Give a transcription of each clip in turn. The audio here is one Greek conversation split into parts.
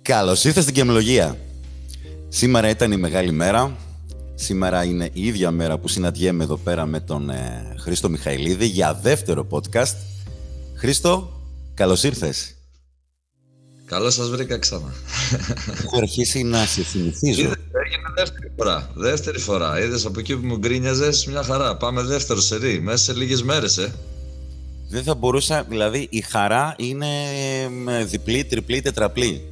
Καλώς ήρθες στην Κεμολογία. Σήμερα ήταν η μεγάλη μέρα. Σήμερα είναι η ίδια μέρα που συναντιέμαι εδώ πέρα με τον Χρήστο Μιχαηλίδη για δεύτερο podcast. Χρήστο, καλώς ήρθες. Καλώς σας βρήκα ξανά. Έχω αρχίσει να σε συνηθίζω. Έγινε δεύτερη φορά. Δεύτερη φορά. Είδες από εκεί που μου γκρίνιαζες, μια χαρά. Πάμε δεύτερο σερί, μέσα σε λίγες μέρες, Δεν θα μπορούσα, δηλαδή η χαρά είναι διπλή, τριπλή, τετραπλή.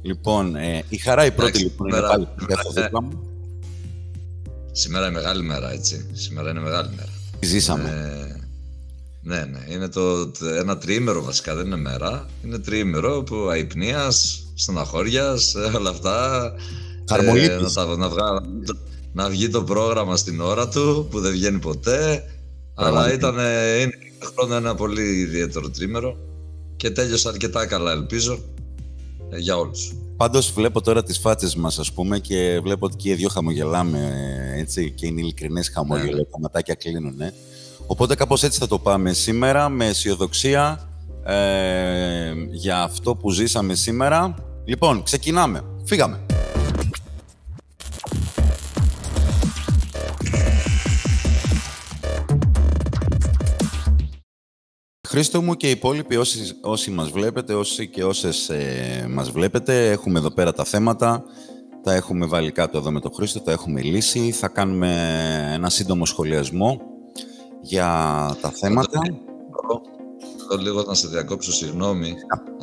Λοιπόν, η χαρά η πρώτη λοιπόν είναι πάλι δίπλα μου. Σήμερα είναι μεγάλη μέρα, έτσι. Σήμερα είναι μεγάλη μέρα. Ζήσαμε. Ναι. Είναι ένα τριήμερο βασικά, δεν είναι μέρα. Είναι τριήμερο που αϊπνίας, στεναχώριας, όλα αυτά. Να βγει το πρόγραμμα στην ώρα του, που δεν βγαίνει ποτέ. Αλλά είναι χρόνο ένα πολύ ιδιαίτερο τρίμερο και τέλειωσε αρκετά καλά, ελπίζω, για όλους. Πάντως βλέπω τώρα τις φάτσες μας, ας πούμε, και βλέπω ότι και οι δύο χαμογελάμε, έτσι, και είναι ειλικρινές χαμόγελα, τα ματάκια κλείνουνε. Οπότε κάπως έτσι θα το πάμε σήμερα, με αισιοδοξία για αυτό που ζήσαμε σήμερα. Λοιπόν, ξεκινάμε. Φύγαμε. Χρήστο μου και οι υπόλοιποι όσοι μας βλέπετε, όσοι και όσες μας βλέπετε, έχουμε εδώ πέρα τα θέματα, τα έχουμε βάλει κάτω εδώ με τον Χρήστο, τα έχουμε λύσει, θα κάνουμε ένα σύντομο σχολιασμό για τα θέματα. Θέλω λίγο να σε διακόψω, συγγνώμη,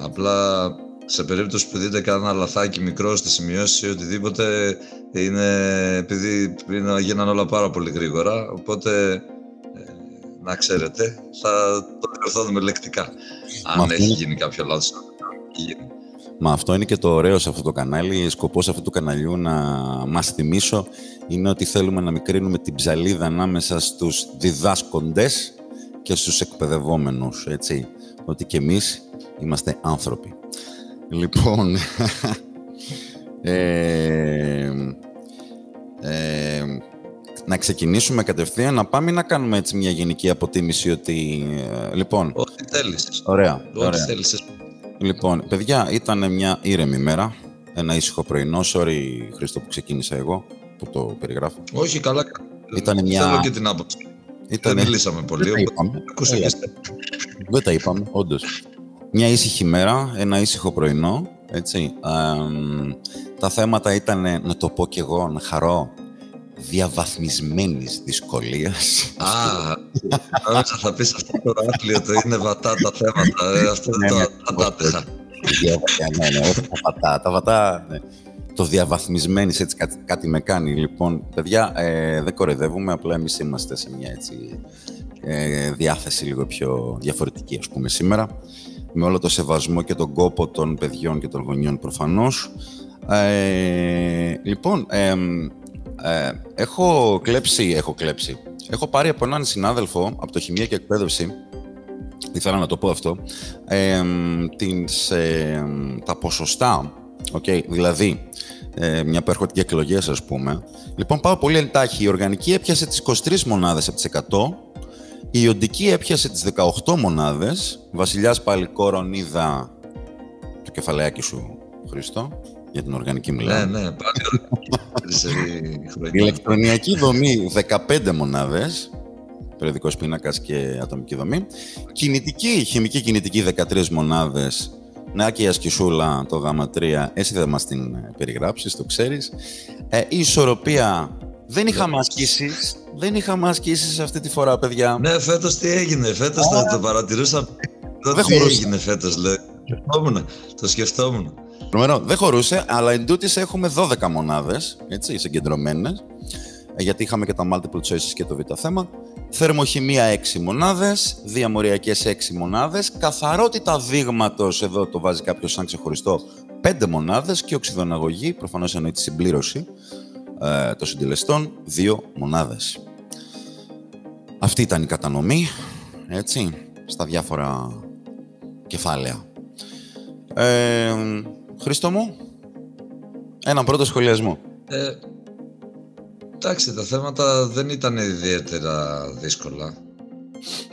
απλά σε περίπτωση που δείτε κανένα λαθάκι μικρό στη σημειώση ή οτιδήποτε, είναι επειδή γίνανε όλα πάρα πολύ γρήγορα, οπότε να ξέρετε, θα το διορθώνουμε λεκτικά. Αν έχει γίνει κάποιο λάθος. Μα αυτό είναι και το ωραίο σε αυτό το κανάλι. Σκοπός αυτού του καναλιού, να μας θυμίσω, είναι ότι θέλουμε να μικρύνουμε την ψαλίδα ανάμεσα στους διδάσκοντες και στους εκπαιδευόμενους, έτσι. Ότι και εμείς είμαστε άνθρωποι. Λοιπόν, να ξεκινήσουμε κατευθείαν, να πάμε να κάνουμε έτσι μια γενική αποτίμηση ότι... Λοιπόν, ό,τι θέλεις. Ωραία. Ό,τι θέλεις. Λοιπόν, παιδιά, ήταν μια ήρεμη μέρα, ένα ήσυχο πρωινό. Sorry, Χρήστο, που ξεκίνησα εγώ, που το περιγράφω. Όχι, καλά. Θέλω και την άποψη. Δεν μιλήσαμε πολύ. Δεν τα είπαμε, όντως. Μια ήσυχη μέρα, ένα ήσυχο πρωινό, έτσι. Τα θέματα ήταν, να το πω κι εγώ, να χαρώ, διαβαθμισμένης δυσκολίας. Τώρα θα πεις αυτό το άθλιο, το είναι βατά τα θέματα, αυτό δεν το άτεχα. Τα βατά, το διαβαθμισμένης, έτσι κάτι με κάνει. Λοιπόν, παιδιά, δεν κοροϊδεύουμε, απλά εμείς είμαστε σε μια έτσι διάθεση λίγο πιο διαφορετική, ας πούμε, σήμερα. Με όλο το σεβασμό και τον κόπο των παιδιών και των γονιών προφανώς. Λοιπόν, έχω πάρει από έναν συνάδελφο από το Χημεία και Εκπαίδευση, ήθελα να το πω αυτό, τα ποσοστά, δηλαδή μια που έρχονται και εκλογές, ας πούμε. Λοιπόν, πάω πολύ εντάχει. Η οργανική έπιασε τις 23 μονάδες από τις 100, η ιοντική έπιασε τις 18 μονάδες, Βασιλιάς Παλικόρων, είδα το κεφαλαίακι σου, Χρήστο. Για την οργανική μιλάω. Ναι, πάλι η ηλεκτρονιακή δομή 15 μονάδες, περιοδικός πίνακας και ατομική δομή. Χημική κινητική 13 μονάδες. Να και η ασκησούλα, το Γ3, εσύ δεν μας την περιγράψεις, το ξέρεις. Η ισορροπία, δεν είχαμε ασκήσεις αυτή τη φορά, παιδιά. Ναι, φέτος τι έγινε, φέτος το παρατηρούσα. Τι έγινε φέτος, λέει. Το σκεφτόμουν. Δεν χωρούσε, αλλά εντούτοις έχουμε 12 μονάδες, έτσι, συγκεντρωμένες, γιατί είχαμε και τα multiple choices και το β' θέμα. Θερμοχημεία 6 μονάδες, διαμοριακές 6 μονάδες, καθαρότητα δείγματος, εδώ το βάζει κάποιος σαν ξεχωριστό, 5 μονάδες και οξυδοναγωγή, προφανώς εννοεί τη συμπλήρωση των συντελεστών, 2 μονάδες. Αυτή ήταν η κατανομή, έτσι, στα διάφορα κεφάλαια. Χρήστο μου, έναν πρώτο σχολιασμό. Εντάξει, τα θέματα δεν ήταν ιδιαίτερα δύσκολα.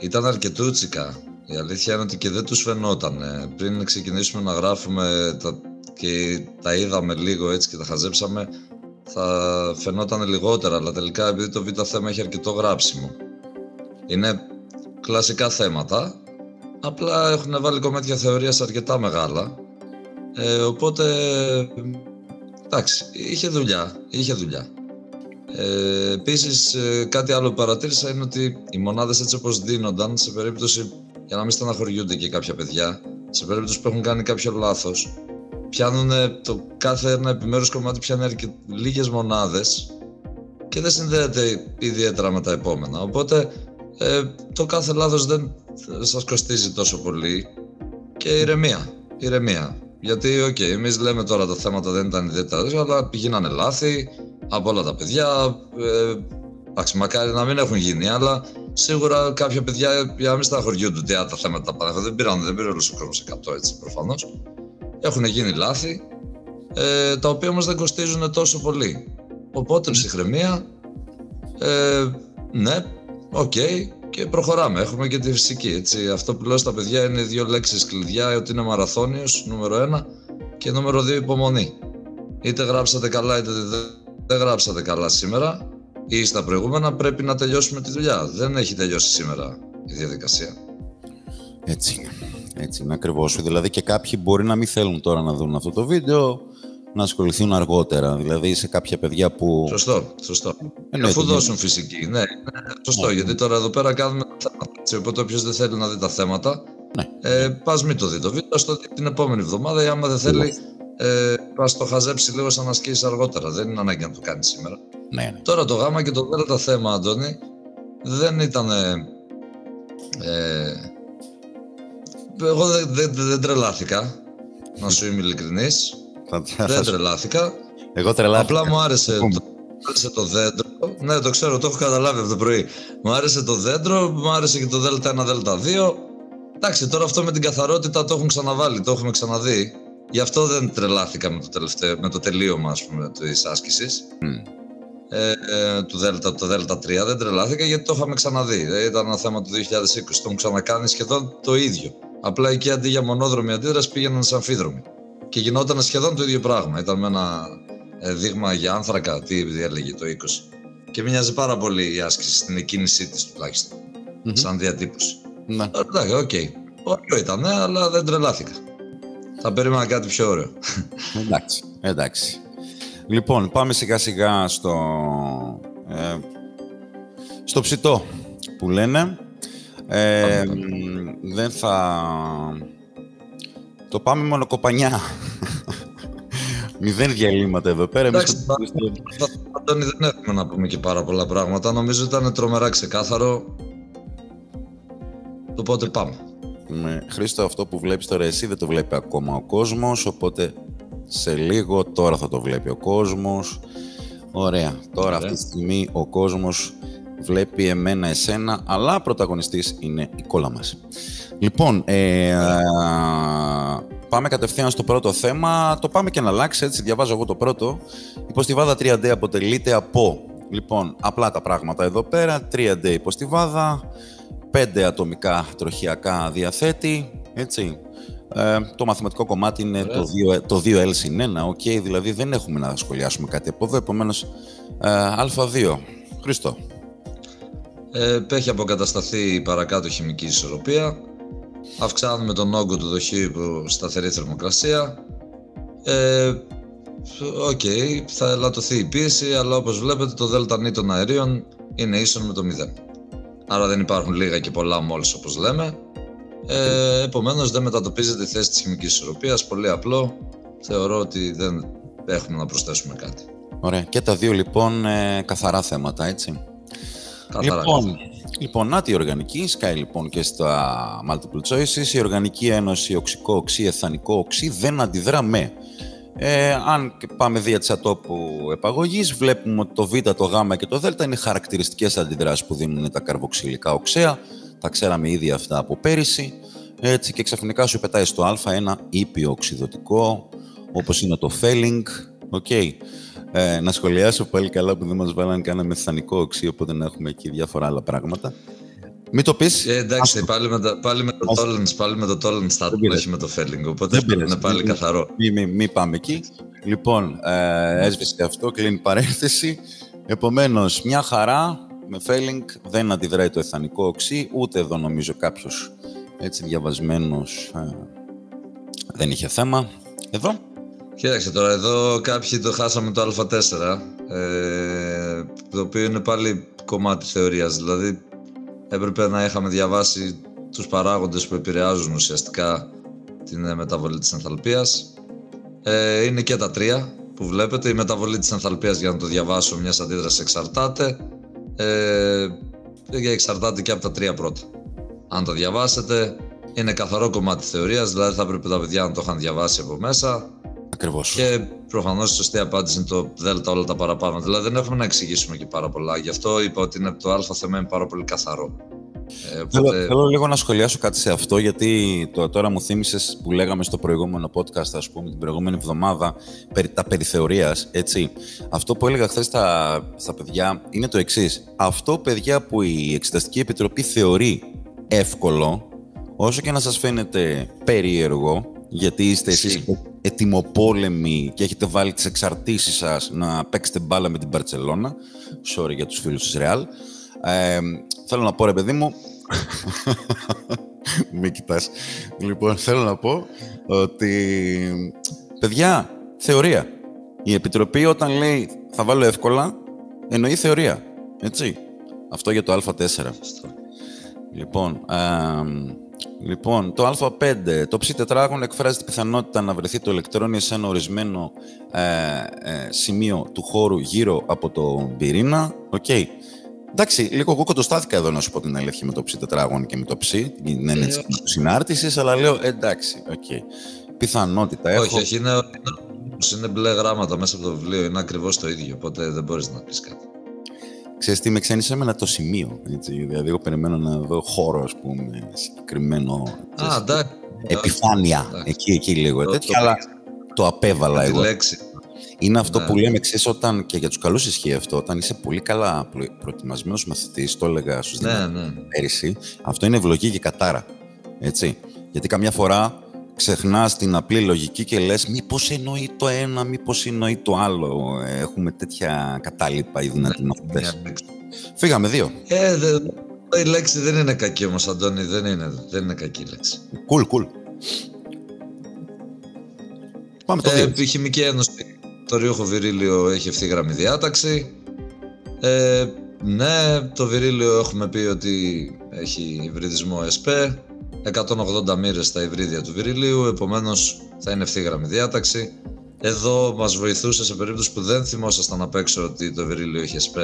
Ήταν αρκετούτσικα. Η αλήθεια είναι ότι και δεν τους φαινόταν. Πριν ξεκινήσουμε να γράφουμε και τα είδαμε λίγο έτσι και τα χαζέψαμε, θα φαινόταν λιγότερα, αλλά τελικά επειδή το β' θέμα έχει αρκετό γράψιμο. Είναι κλασικά θέματα, απλά έχουν βάλει κομμάτια θεωρίας αρκετά μεγάλα, οπότε εντάξει, είχε δουλειά. Επίσης, κάτι άλλο που παρατήρησα είναι ότι οι μονάδες έτσι όπως δίνονταν, σε περίπτωση, για να μην στεναχωριούνται και κάποια παιδιά, σε περίπτωση που έχουν κάνει κάποιο λάθος, πιάνουν το κάθε ένα επιμέρους κομμάτι, πιάνει λίγες μονάδες και δεν συνδέεται ιδιαίτερα με τα επόμενα. Οπότε το κάθε λάθος δεν σας κοστίζει τόσο πολύ και ηρεμία. Γιατί, εμείς λέμε τώρα τα θέματα δεν ήταν ιδιαίτερα, αλλά γίνανε λάθη από όλα τα παιδιά. Εντάξει, μακάρι να μην έχουν γίνει, αλλά σίγουρα κάποια παιδιά για να μην στεναχωριούνται ότι τα θέματα τα πάνε. Δεν πήρε όλος ο κόσμος 100, έτσι, προφανώς. Έχουν γίνει λάθη, τα οποία όμως δεν κοστίζουν τόσο πολύ. Οπότε ψυχραιμία, ναι, και προχωράμε. Έχουμε και τη φυσική, έτσι. Αυτό που λέω στα παιδιά είναι 2 λέξεις κλειδιά, ότι είναι μαραθώνιος, νούμερο 1, και νούμερο 2, υπομονή. Είτε γράψατε καλά, είτε δεν γράψατε καλά σήμερα ή στα προηγούμενα, πρέπει να τελειώσουμε τη δουλειά. Δεν έχει τελειώσει σήμερα η διαδικασία. Έτσι είναι ακριβώς. Δηλαδή και κάποιοι μπορεί να μην θέλουν τώρα να δουν αυτό το βίντεο, να ασχοληθούν αργότερα. Δηλαδή σε κάποια παιδιά που... Σωστό. Αφού δώσουν φυσική. Ναι, σωστό. Γιατί τώρα εδώ πέρα κάνουμε τα θέματα. Οπότε όποιος δεν θέλει να δει τα θέματα, πας μην το δει το βίντεο, ας το δει την επόμενη εβδομάδα, ή άμα δεν θέλει, πας το χαζέψει λίγο σαν να ασκήσεις αργότερα. Δεν είναι ανάγκη να το κάνει σήμερα. Ναι. Τώρα το γάμα και το δέλτα θέμα, Αντώνη, δεν ήταν... εγώ δεν τρελάθηκα, να σου είμαι ειλικρινής. Δεν τρελάθηκα. Εγώ τρελάθηκα. Απλά μου άρεσε το δέντρο. Ναι, το ξέρω, το έχω καταλάβει από το πρωί. Μου άρεσε το δέντρο, μου άρεσε και το Δ1, Δ2. Εντάξει, τώρα αυτό με την καθαρότητα το έχουν ξαναβάλει, το έχουμε ξαναδεί. Γι' αυτό δεν τρελάθηκα με το τελείωμα, ας πούμε, της άσκησης. Το Δ3 δεν τρελάθηκα γιατί το είχαμε ξαναδεί. Ήταν ένα θέμα του 2020, το έχουν ξανακάνει σχεδόν το ίδιο. Απλά εκεί αντί για μονόδρομη αντίδραση πήγαιναν σε αμφίδρομη. Και γινόταν σχεδόν το ίδιο πράγμα. Ήταν με ένα δείγμα για άνθρακα, τι έλεγε το 20. Και μοιάζει πάρα πολύ η άσκηση στην εκκίνησή της τουλάχιστον. Σαν διατύπωση. Ναι. Εντάξει, ωραίο ήταν, αλλά δεν τρελάθηκα. Θα περίμενα κάτι πιο ωραίο. Εντάξει. Λοιπόν, πάμε σιγά σιγά στο ψητό που λένε. Δεν θα... Το πάμε μόνο κοπανιά. 0 διαλύματα εδώ πέρα. Εντάξει, Αντώνη, δεν έχουμε να πούμε και πάρα πολλά πράγματα. Νομίζω ήταν τρομερά ξεκάθαρο. Οπότε πάμε. Χρήστο, αυτό που βλέπεις τώρα εσύ δεν το βλέπει ακόμα ο κόσμος, οπότε σε λίγο τώρα θα το βλέπει ο κόσμος. Ωραία. Τώρα αυτή τη στιγμή ο κόσμος βλέπει εμένα, εσένα, αλλά πρωταγωνιστής είναι η κόλλα μας. Λοιπόν, πάμε κατευθείαν στο πρώτο θέμα. Το πάμε και να αλλάξει, έτσι διαβάζω εγώ το πρώτο. Η υποστιβάδα 3D αποτελείται από, λοιπόν, απλά τα πράγματα εδώ πέρα. 3D υποστιβάδα, 5 ατομικά τροχιακά διαθέτει, έτσι. Το μαθηματικό κομμάτι είναι το 2L συν 1, δηλαδή δεν έχουμε να σχολιάσουμε κάτι από εδώ, επομένως Α2. Χρήστο. Έχει αποκατασταθεί η παρακάτω χημική ισορροπία. Αυξάνουμε τον όγκο του δοχείου υπό σταθερή θερμοκρασία. Θα ελαττωθεί η πίεση, αλλά όπως βλέπετε το ΔΝ των αερίων είναι ίσον με το 0. Άρα δεν υπάρχουν λίγα και πολλά μόλις όπως λέμε. Επομένως δεν μετατοπίζεται η θέση της χημικής ισορροπίας. Πολύ απλό. Θεωρώ ότι δεν έχουμε να προσθέσουμε κάτι. Ωραία. Και τα δύο λοιπόν καθαρά θέματα, έτσι. Λοιπόν, να τη οργανική, σκάει λοιπόν και στα multiple choices. Η οργανική ένωση οξικό οξύ, εθανικό οξύ δεν αντιδρά με. Αν πάμε δια της ατόπου επαγωγής, βλέπουμε ότι το Β, το Γ και το Δ είναι χαρακτηριστικές αντιδράσεις που δίνουν τα καρβοξυλικά οξέα. Τα ξέραμε ήδη αυτά από πέρυσι. Έτσι, και ξαφνικά σου πετάει στο Α ένα ήπιο οξυδωτικό, όπως είναι το Felling. Να σχολιάσω πάλι καλά που δεν μας βάλανε κανένα μεθανικό οξύ, οπότε να έχουμε εκεί διάφορα άλλα πράγματα. Μην το πεις. Εντάξει, πάλι με το tolerance θα όχι με το felling, οπότε είναι πάλι καθαρό. Μην πάμε εκεί. Λοιπόν, έσβησε αυτό, κλείνει παρένθεση. Επομένως, μια χαρά, με felling δεν αντιδράει το εθανικό οξύ, ούτε εδώ νομίζω κάποιος έτσι διαβασμένος δεν είχε θέμα. Εδώ. Κοίταξε τώρα, εδώ κάποιοι το χάσαμε το α4, το οποίο είναι πάλι κομμάτι θεωρίας, δηλαδή έπρεπε να είχαμε διαβάσει τους παράγοντες που επηρεάζουν ουσιαστικά την μεταβολή της ενθαλπίας. Είναι και τα τρία που βλέπετε. Η μεταβολή της ενθαλπίας, για να το διαβάσω, μιας αντίδρασης εξαρτάται. Εξαρτάται και από τα τρία πρώτα. Αν το διαβάσετε, είναι καθαρό κομμάτι θεωρίας, δηλαδή θα έπρεπε τα παιδιά να το είχαν διαβάσει από μέσα. Ακριβώς. Και προφανώς η σωστή απάντηση είναι το δέλτα όλα τα παραπάνω. Δηλαδή δεν έχουμε να εξηγήσουμε και πάρα πολλά. Γι' αυτό είπα ότι είναι το α θέμα είναι πάρα πολύ καθαρό. Θέλω λίγο να σχολιάσω κάτι σε αυτό, γιατί τώρα μου θύμισες που λέγαμε στο προηγούμενο podcast, ας πούμε, την προηγούμενη εβδομάδα, περί θεωρίας, έτσι. Αυτό που έλεγα χθες στα παιδιά είναι το εξής. Αυτό, παιδιά, που η Εξεταστική Επιτροπή θεωρεί εύκολο, όσο και να σας φαίνεται περίεργο, γιατί είστε εσείς ετοιμοπόλεμοι και έχετε βάλει τις εξαρτήσεις σας να παίξετε μπάλα με την Μπαρτσελώνα, sorry για τους φίλους της Ρεάλ, θέλω να πω, ρε παιδί μου, μην κοιτάς. Λοιπόν, θέλω να πω ότι, παιδιά, θεωρία. Η Επιτροπή όταν λέει θα βάλω εύκολα, εννοεί θεωρία. Έτσι. Αυτό για το α4. Λοιπόν, το α5, το ψ τετράγωνο εκφράζει την πιθανότητα να βρεθεί το ηλεκτρόνιο σε ένα ορισμένο σημείο του χώρου γύρω από τον πυρήνα. Okay. Εντάξει, λίγο εγώ κοντοστάθηκα εδώ να σου πω την αλήθεια με το ψ τετράγωνο και με το ψ, την έννοια της συνάρτησης, αλλά λέω εντάξει, okay. Πιθανότητα έχω. Όχι, είναι μπλε γράμματα μέσα από το βιβλίο, είναι ακριβώς το ίδιο, οπότε δεν μπορείς να πεις κάτι. Ξέρεις τι με ξένησε εμένα το σημείο, έτσι, δηλαδή εγώ περιμένω να δω χώρο, ας πούμε, συγκεκριμένο, επιφάνεια, εκεί λίγο, τέτοια, αλλά το απέβαλα εγώ. Λέξη. Είναι αυτό που λέμε, ξέρεις, όταν, και για τους καλούς ισχύει αυτό, όταν είσαι πολύ καλά προετοιμασμένος μαθητής, το έλεγα στους πέρυσι, αυτό είναι ευλογή και κατάρα, έτσι. Γιατί καμιά φορά ξεχνάς την απλή λογική και λες μήπως εννοεί το ένα, μήπως εννοεί το άλλο. Έχουμε τέτοια κατάλοιπα οι δυνατοί μαθητές. Φύγαμε 2. Η λέξη δεν είναι κακή όμως, Αντώνη, δεν είναι κακή η λέξη. Cool. Πάμε το 2. Η Χημική Ένωση, το ρίοχο βυρίλιο έχει ευθύγραμμη διάταξη. Ναι, το βυρίλιο έχουμε πει ότι έχει υβριδισμό SP. 180 μοίρες στα υβρίδια του βυριλίου, επομένως θα είναι ευθύγραμμη διάταξη. Εδώ μας βοηθούσε σε περίπτωση που δεν θυμόσασταν απ' έξω ότι το βυρίλιο έχει SP.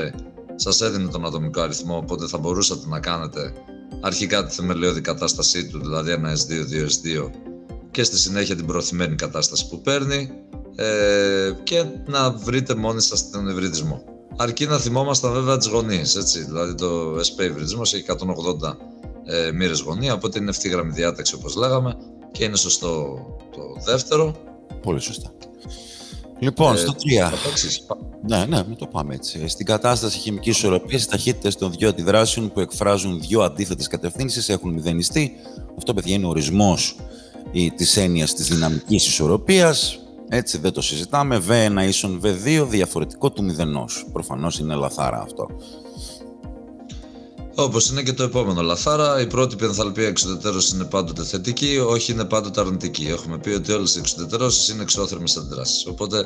Σας έδινε τον ατομικό αριθμό, οπότε θα μπορούσατε να κάνετε αρχικά τη θεμελιώδη κατάστασή του, δηλαδή ένα S2, 2S2, και στη συνέχεια την προωθημένη κατάσταση που παίρνει, και να βρείτε μόνοι σας τον υβριδισμό. Αρκεί να θυμόμασταν βέβαια τις γωνίες, έτσι, δηλαδή το SP υβριδισμός έχει 180 μοίρες γωνία, οπότε είναι ευθύγραμμη διάταξη όπως λέγαμε και είναι σωστό το δεύτερο. Πολύ σωστά. Λοιπόν, στο 3. Ναι, μην το πάμε έτσι. Στην κατάσταση χημικής ισορροπίας, οι ταχύτητες των δύο αντιδράσεων που εκφράζουν δύο αντίθετες κατευθύνσεις έχουν μηδενιστεί. Αυτό, παιδιά, είναι ο ορισμός της έννοιας της δυναμικής ισορροπίας. Έτσι δεν το συζητάμε. V1 ίσον V2, διαφορετικό του μηδενός. Προφανώς είναι λαθάρα αυτό. Όπως είναι και το επόμενο λαθάρα, η πρότυπη ενθαλπία εξουδετερώσης είναι πάντοτε θετική, όχι είναι πάντοτε αρνητική. Έχουμε πει ότι όλες οι εξουδετερώσεις είναι εξώθερμες αντιδράσεις, οπότε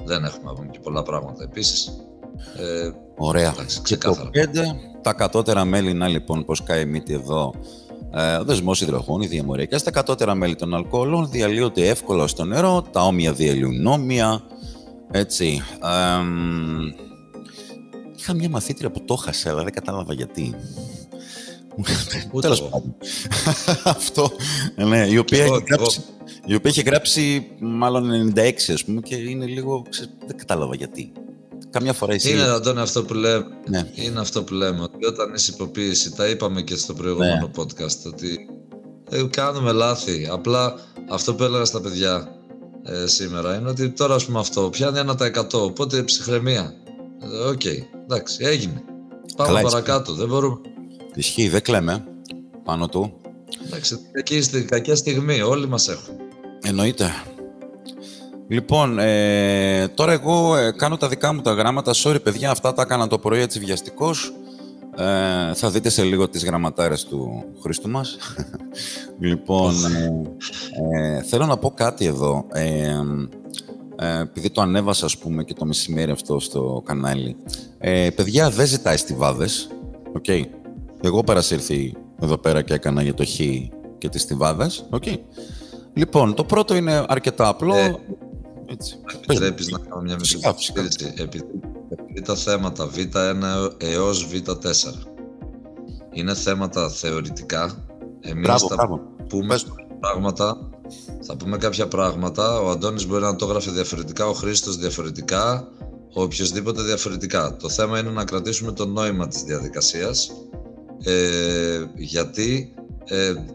δεν έχουμε να πούμε και πολλά πράγματα επίσης. Ωραία. Εντάξει, και το 5, τα κατώτερα μέλη, να λοιπόν πώς κάει μύτη εδώ, ο δεσμός υδρογόνου, διαμοριακά. Στα κατώτερα μέλη των αλκοόλων διαλύονται εύκολα στο νερό, τα όμοια διαλύουν όμοια, έτσι. Είχα μια μαθήτρια που το χάσε, αλλά δεν κατάλαβα γιατί. Τέλος πάντων. Αυτό, ναι, η οποία έχει γράψει μάλλον 96, ας πούμε, και είναι λίγο, δεν κατάλαβα γιατί. Καμιά φορά εσύ... Είναι αυτό που λέμε, είναι αυτό που λέμε, ότι όταν είσαι υποποίηση, τα είπαμε και στο προηγούμενο podcast, ότι κάνουμε λάθη. Απλά αυτό που έλεγα στα παιδιά σήμερα είναι ότι τώρα, ας πούμε, αυτό πιάνει 1%, οπότε ψυχραιμία. Οκ, εντάξει, έγινε. Πάμε παρακάτω, δεν μπορούμε. Ισχύει, δεν κλαίμε πάνω του. Εντάξει, κακιά στιγμή, όλοι μας έχουν. Εννοείται. Λοιπόν, τώρα εγώ κάνω τα δικά μου τα γράμματα. Sorry, παιδιά, αυτά τα έκανα το πρωί έτσι βιαστικώς. Θα δείτε σε λίγο τις γραμματάρες του Χρήστου μας. Λοιπόν, θέλω να πω κάτι εδώ. Επειδή το ανέβασα, ας πούμε, και το μεσημέρι αυτό στο κανάλι. Παιδιά, δεν ζητάει στιβάδες. Okay. Εγώ παρασύρθη εδώ πέρα και έκανα για το Χ και τις στιβάδες. Okay. Λοιπόν, το πρώτο είναι αρκετά απλό. Έτσι. Επιτρέπεις να κάνω μια μικρή συζήτηση. Επειδή τα θέματα Β1 έως Β4 είναι θέματα θεωρητικά, εμείς πούμε πράγματα, θα πούμε κάποια πράγματα, ο Αντώνης μπορεί να το γράφει διαφορετικά, ο Χρήστος διαφορετικά, ο οποιοσδήποτε διαφορετικά. Το θέμα είναι να κρατήσουμε το νόημα της διαδικασίας, γιατί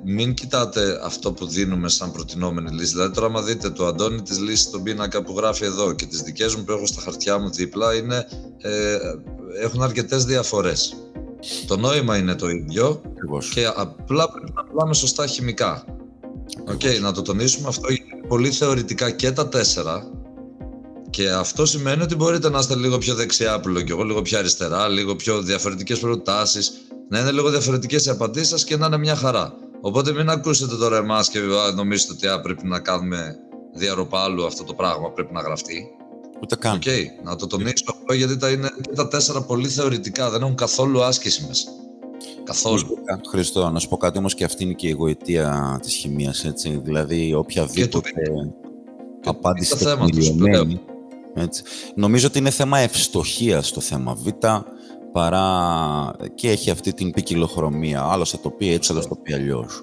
μην κοιτάτε αυτό που δίνουμε σαν προτινόμενη λύση. Δηλαδή τώρα άμα δείτε του Αντώνη τις λύσεις στον πίνακα που γράφει εδώ και τις δικές μου που έχω στα χαρτιά μου δίπλα, έχουν αρκετές διαφορές. Το νόημα είναι το ίδιο και απλά πρέπει να μιλάμε σωστά χημικά. Να το τονίσουμε αυτό, είναι πολύ θεωρητικά και τα 4 και αυτό σημαίνει ότι μπορείτε να είστε λίγο πιο δεξιά που λέω και εγώ, λίγο πιο αριστερά, λίγο πιο διαφορετικές προτάσεις, να είναι λίγο διαφορετικές οι απαντήσεις σας και να είναι μια χαρά. Οπότε μην ακούσετε τώρα εμάς και νομίζετε ότι πρέπει να κάνουμε διαρροπάλου αυτό το πράγμα, πρέπει να γραφτεί. Ούτε καν. Να το τονίσω αυτό γιατί είναι και τα 4 πολύ θεωρητικά, δεν έχουν καθόλου άσκηση μέσα. Καθόλου. Χριστό, να σου πω κάτι όμως, και αυτή είναι και η γοητεία της χημείας, έτσι. Δηλαδή, οποιαδήποτε απάντηση τεκμηριωμένη. Νομίζω ότι είναι θέμα ευστοχίας το θέμα Β, παρά και έχει αυτή την ποικιλοχρωμία. Άλλος θα το πει έτσι, άλλος θα το πει αλλιώς.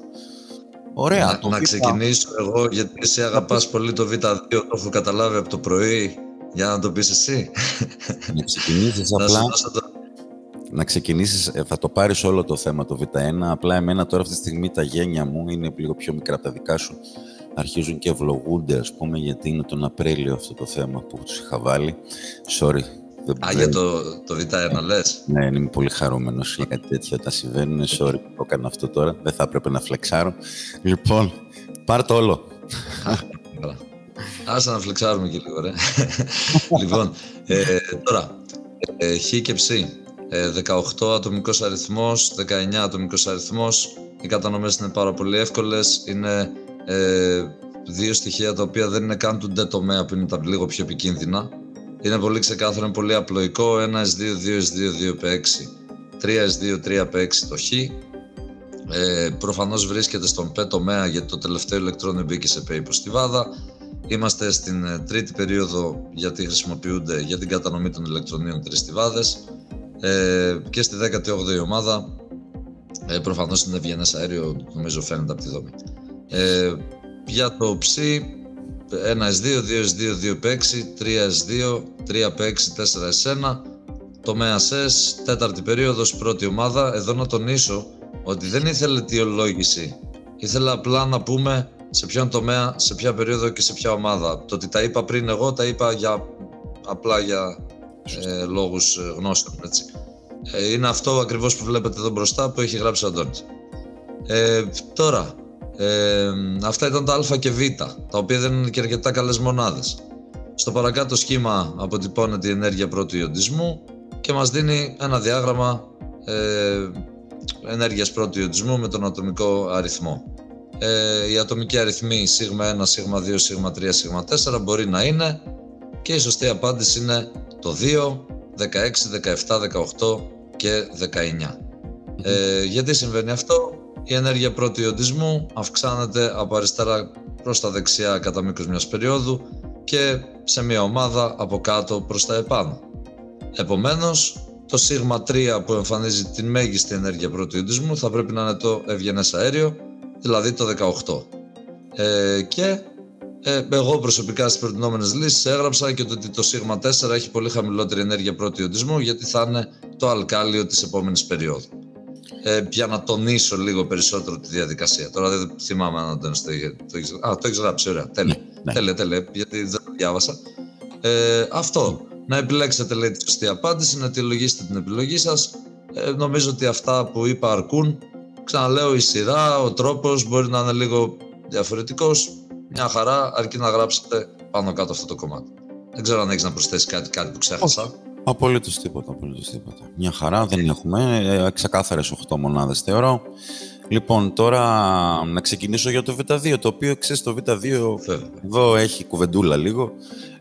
Ωραία. Να ξεκινήσω εγώ, γιατί εσύ αγαπάς πολύ το Β2, το έχω καταλάβει από το πρωί, για να το πεις εσύ. Να ξεκινήσεις απλά. Να ξεκινήσεις, θα το πάρεις όλο το θέμα το Β1, απλά εμένα τώρα αυτή τη στιγμή τα γένια μου είναι λίγο πιο μικρά από τα δικά σου. Αρχίζουν και ευλογούνται, ας πούμε, γιατί είναι τον Απρίλιο αυτό το θέμα που τους είχα βάλει. Sorry. Για το Β1 λες? Ναι, είμαι πολύ χαρούμενος για κάτι τέτοιο όταν συμβαίνουν. Sorry που το έκανα αυτό τώρα, δεν θα έπρεπε να φλεξάρω. Λοιπόν, πάρ' το όλο. Άσε να φλεξάρουμε και λίγο, ρε. Λοιπόν, τώρα, Χ και Ψ. 18 ατομικός αριθμός, 19 ατομικός αριθμός. Οι κατανομές είναι πάρα πολύ εύκολες. Είναι δύο στοιχεία τα οποία δεν είναι καν του ντε τομέα, που είναι τα λίγο πιο επικίνδυνα. Είναι πολύ ξεκάθαρο, είναι πολύ απλοϊκό. 1S2, 2S2, 2P6, 3S2, 3P6 το Χ. Προφανώς βρίσκεται στον P τομέα, γιατί το τελευταίο ηλεκτρόνιο μπήκε σε P υποστιβάδα. Είμαστε στην τρίτη περίοδο, γιατί χρησιμοποιούνται για την κατανομή των ηλεκτρονίων 3 στιβάδες. Και στη 18η ομάδα προφανώς είναι ευγενές αέριο, νομίζω φαίνεται από τη δομή. Για το Ψ, 1S2, 2S2, 2P6, 3S2, 3P6, 4S1. Τομέας S, τέταρτη περίοδος, πρώτη ομάδα. Εδώ να τονίσω ότι δεν ήθελε αιτιολόγηση, ήθελα απλά να πούμε σε ποιον τομέα, σε ποια περίοδο και σε ποια ομάδα. Το ότι τα είπα πριν εγώ, τα είπα απλά για λόγους γνώσεων, έτσι. Είναι αυτό ακριβώς που βλέπετε εδώ μπροστά που έχει γράψει ο Αντώνης. Τώρα, αυτά ήταν τα Α και Β, τα οποία δεν είναι και αρκετά καλές μονάδες. Στο παρακάτω σχήμα αποτυπώνεται η ενέργεια πρώτου ιοντισμού και μας δίνει ένα διάγραμμα ενέργειας πρώτου ιοντισμού με τον ατομικό αριθμό. Οι ατομικοί αριθμοί σίγμα 1, σίγμα 2, σίγμα 3, σίγμα 4 μπορεί να είναι, και η σωστή απάντηση είναι το 2, 16, 17, 18 και 19. Γιατί συμβαίνει αυτό? Η ενέργεια πρώτου ιοντισμού αυξάνεται από αριστερά προς τα δεξιά κατά μήκος μιας περίοδου και σε μια ομάδα από κάτω προς τα επάνω. Επομένως, το σίγμα 3 που εμφανίζει την μέγιστη ενέργεια πρώτου ιοντισμού θα πρέπει να είναι το ευγενές αέριο, δηλαδή το 18. Και εγώ προσωπικά στις προτινόμενες λύσεις έγραψα και ότι το σίγμα 4 έχει πολύ χαμηλότερη ενέργεια πρώτου ιοντισμού, γιατί θα είναι το αλκάλιο της επόμενης περίοδου. Για να τονίσω λίγο περισσότερο τη διαδικασία. Τώρα δεν θυμάμαι αν το έχεις γράψει, ωραία. Τέλεια, γιατί δεν το διάβασα. Αυτό. Να επιλέξετε, λέει, τη σωστή απάντηση, να αιτιολογήσετε την επιλογή σας Νομίζω ότι αυτά που είπα αρκούν. Ξαναλέω, η σειρά, ο τρόπος μπορεί να είναι λίγο διαφορετικός. Μια χαρά, αρκεί να γράψετε πάνω κάτω αυτό το κομμάτι. Δεν ξέρω αν έχεις να προσθέσεις κάτι που ξέχασα. Απολύτως τίποτα. Μια χαρά, δεν έχουμε. Ξεκάθαρες 8 μονάδες θεωρώ. Λοιπόν, τώρα να ξεκινήσω για το Β2, το οποίο ξέρεις, το Β2 εδώ έχει κουβεντούλα λίγο.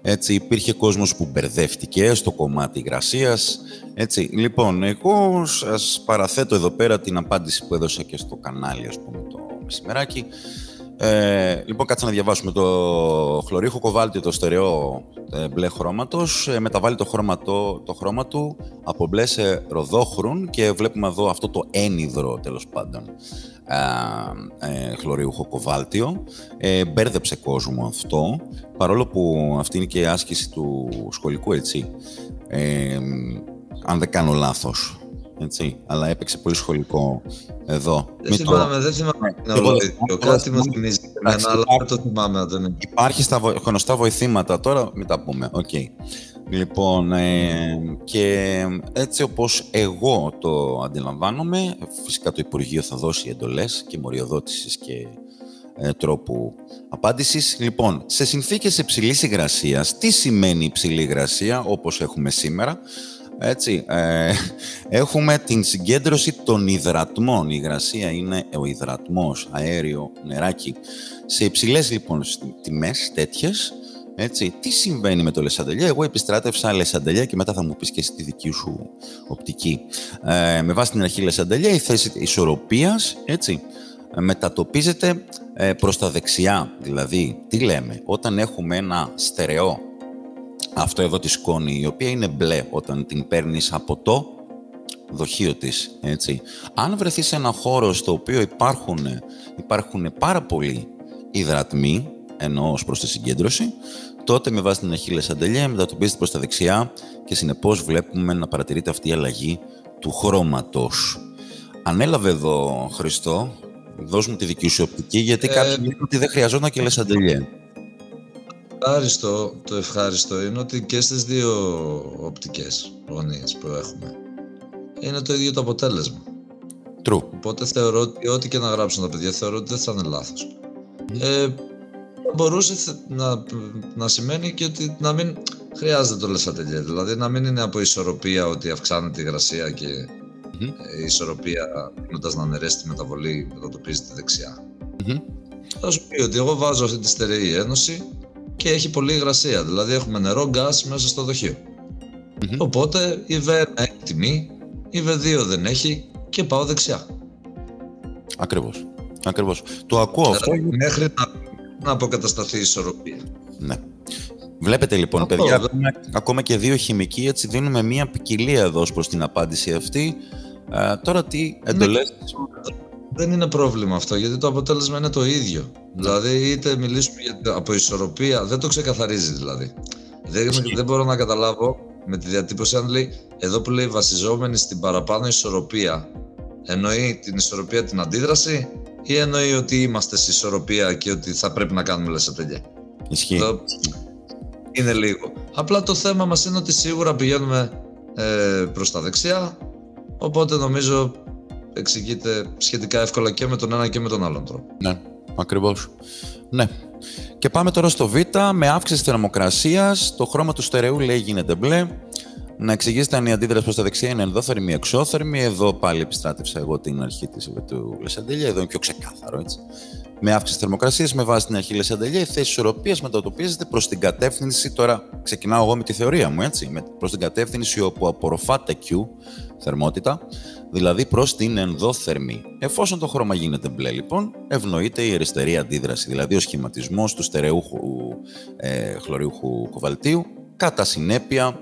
Έτσι, υπήρχε κόσμος που μπερδεύτηκε στο κομμάτι υγρασίας. Έτσι, λοιπόν, εγώ σας παραθέτω εδώ πέρα την απάντηση που έδωσα και στο κανάλι, ας πούμε, το μεσημεράκι. Λοιπόν, κάτσε να διαβάσουμε. Το χλωρύχο κοβάλτιο, το στερεό μπλε χρώματος, μεταβάλλει το χρώμα του από μπλε σε ροδόχρουν και βλέπουμε εδώ αυτό το ένυδρο, τέλος πάντων, χλωρύχο κοβάλτιο. Μπέρδεψε κόσμο αυτό, παρόλο που αυτή είναι και η άσκηση του σχολικού, έτσι, αν δεν κάνω λάθος. Έτσι, αλλά έπαιξε πολύ σχολικό εδώ. Δεν θυμάμαι κάτι μου θυμίζει εμένα, αλλά δεν το θυμάμαι. Υπάρχει στα γνωστά βοηθήματα, τώρα μην τα πούμε. Okay. Λοιπόν, και έτσι όπως εγώ το αντιλαμβάνομαι, φυσικά το Υπουργείο θα δώσει εντολές και μοριοδότησης και τρόπου απάντησης. Λοιπόν, σε συνθήκες υψηλής υγρασίας, τι σημαίνει υψηλή υγρασία όπως έχουμε σήμερα? Έτσι, έχουμε την συγκέντρωση των υδρατμών. Η υγρασία είναι ο υδρατμός, αέριο, νεράκι. Σε υψηλές λοιπόν τιμές τέτοιες, έτσι, τι συμβαίνει με το Λεσαντελιέ? Εγώ επιστράτευσα Λεσαντελιέ και μετά θα μου πεις και εσύ τη δική σου οπτική. Με βάση την αρχή Λεσαντελιέ, η θέση ισορροπίας, έτσι, μετατοπίζεται προς τα δεξιά. Δηλαδή, τι λέμε? Όταν έχουμε ένα στερεό, αυτό εδώ τη σκόνη, η οποία είναι μπλε όταν την παίρνεις από το δοχείο της, έτσι. Αν βρεθείς σε ένα χώρο στο οποίο υπάρχουν πάρα πολλοί υδρατμοί, εννοώ ως προς τη συγκέντρωση, τότε με βάση την αρχή Λεσαντελιέ μετατοπίζεται προς τα δεξιά και συνεπώς βλέπουμε να παρατηρείται αυτή η αλλαγή του χρώματος. Ανέλαβε εδώ, Χριστό, δώσ' μου τη δική σου οπτική, γιατί κάποιοι λένε ότι δεν χρειαζόταν και Λεσαντελιέ. Το ευχάριστο είναι ότι και στις δύο οπτικές γωνίες που έχουμε είναι το ίδιο το αποτέλεσμα. True. Οπότε θεωρώ ότι ό,τι και να γράψουν τα παιδιά, θεωρώ ότι δεν θα είναι λάθος. Μπορούσε να σημαίνει και ότι να μην χρειάζεται το Λεσαντελιέ, δηλαδή να μην είναι από ισορροπία ότι αυξάνεται η υγρασία και η ισορροπία δίνοντας να αναιρέσει τη μεταβολή μετατοπίζεται δεξιά. Θα σου πει ότι εγώ βάζω αυτή τη στερεή ένωση και έχει πολύ υγρασία, δηλαδή έχουμε νερό, γκάς μέσα στο δοχείο. Οπότε η V1 έχει τιμή, η V2 δεν έχει και πάω δεξιά. Ακριβώς. Το ακούω αυτό. Μέχρι να αποκατασταθεί η ισορροπία. Ναι. Βλέπετε λοιπόν, παιδιά, ακόμα και δύο χημικοί, έτσι δίνουμε μία ποικιλία εδώ προς την απάντηση αυτή. Τώρα τι εντολές... Δεν είναι πρόβλημα αυτό, γιατί το αποτέλεσμα είναι το ίδιο. Δηλαδή, είτε μιλήσουμε από ισορροπία, δεν το ξεκαθαρίζει δηλαδή. Δεν μπορώ να καταλάβω με τη διατύπωση αν λέει, εδώ που λέει βασιζόμενη στην παραπάνω ισορροπία, εννοεί την ισορροπία την αντίδραση ή εννοεί ότι είμαστε σε ισορροπία και ότι θα πρέπει να κάνουμε Λεσαντελιέ? Ισχύει. Είναι λίγο. Απλά το θέμα μας είναι ότι σίγουρα πηγαίνουμε προς τα δεξιά, οπότε νομίζω εξηγείται σχετικά εύκολα και με τον ένα και με τον άλλον τρόπο. Ναι, ακριβώς. Ναι. Και πάμε τώρα στο Β, με αύξηση θερμοκρασίας, το χρώμα του στερεού λέει γίνεται μπλε. Να εξηγήσετε αν η αντίδραση προς τα δεξιά είναι ενδόθερμη ή εξώθερμη. Εδώ πάλι επιστράτευσα εγώ την αρχή του Λεσαντελιέ, εδώ είναι πιο ξεκάθαρο, έτσι. Με αύξηση θερμοκρασίας, με βάση την αρχή Λεσαντελιέ, η θέση ισορροπίας μετατοπίζεται προς την κατεύθυνση. Τώρα ξεκινάω εγώ με τη θεωρία μου, έτσι. Προς την κατεύθυνση όπου απορροφάται Q, θερμότητα, δηλαδή προς την ενδόθερμη. Εφόσον το χρώμα γίνεται μπλε, λοιπόν, ευνοείται η αριστερή αντίδραση, δηλαδή ο σχηματισμός του στερεούχου χλωριούχου κοβαλτίου. Κατά συνέπεια,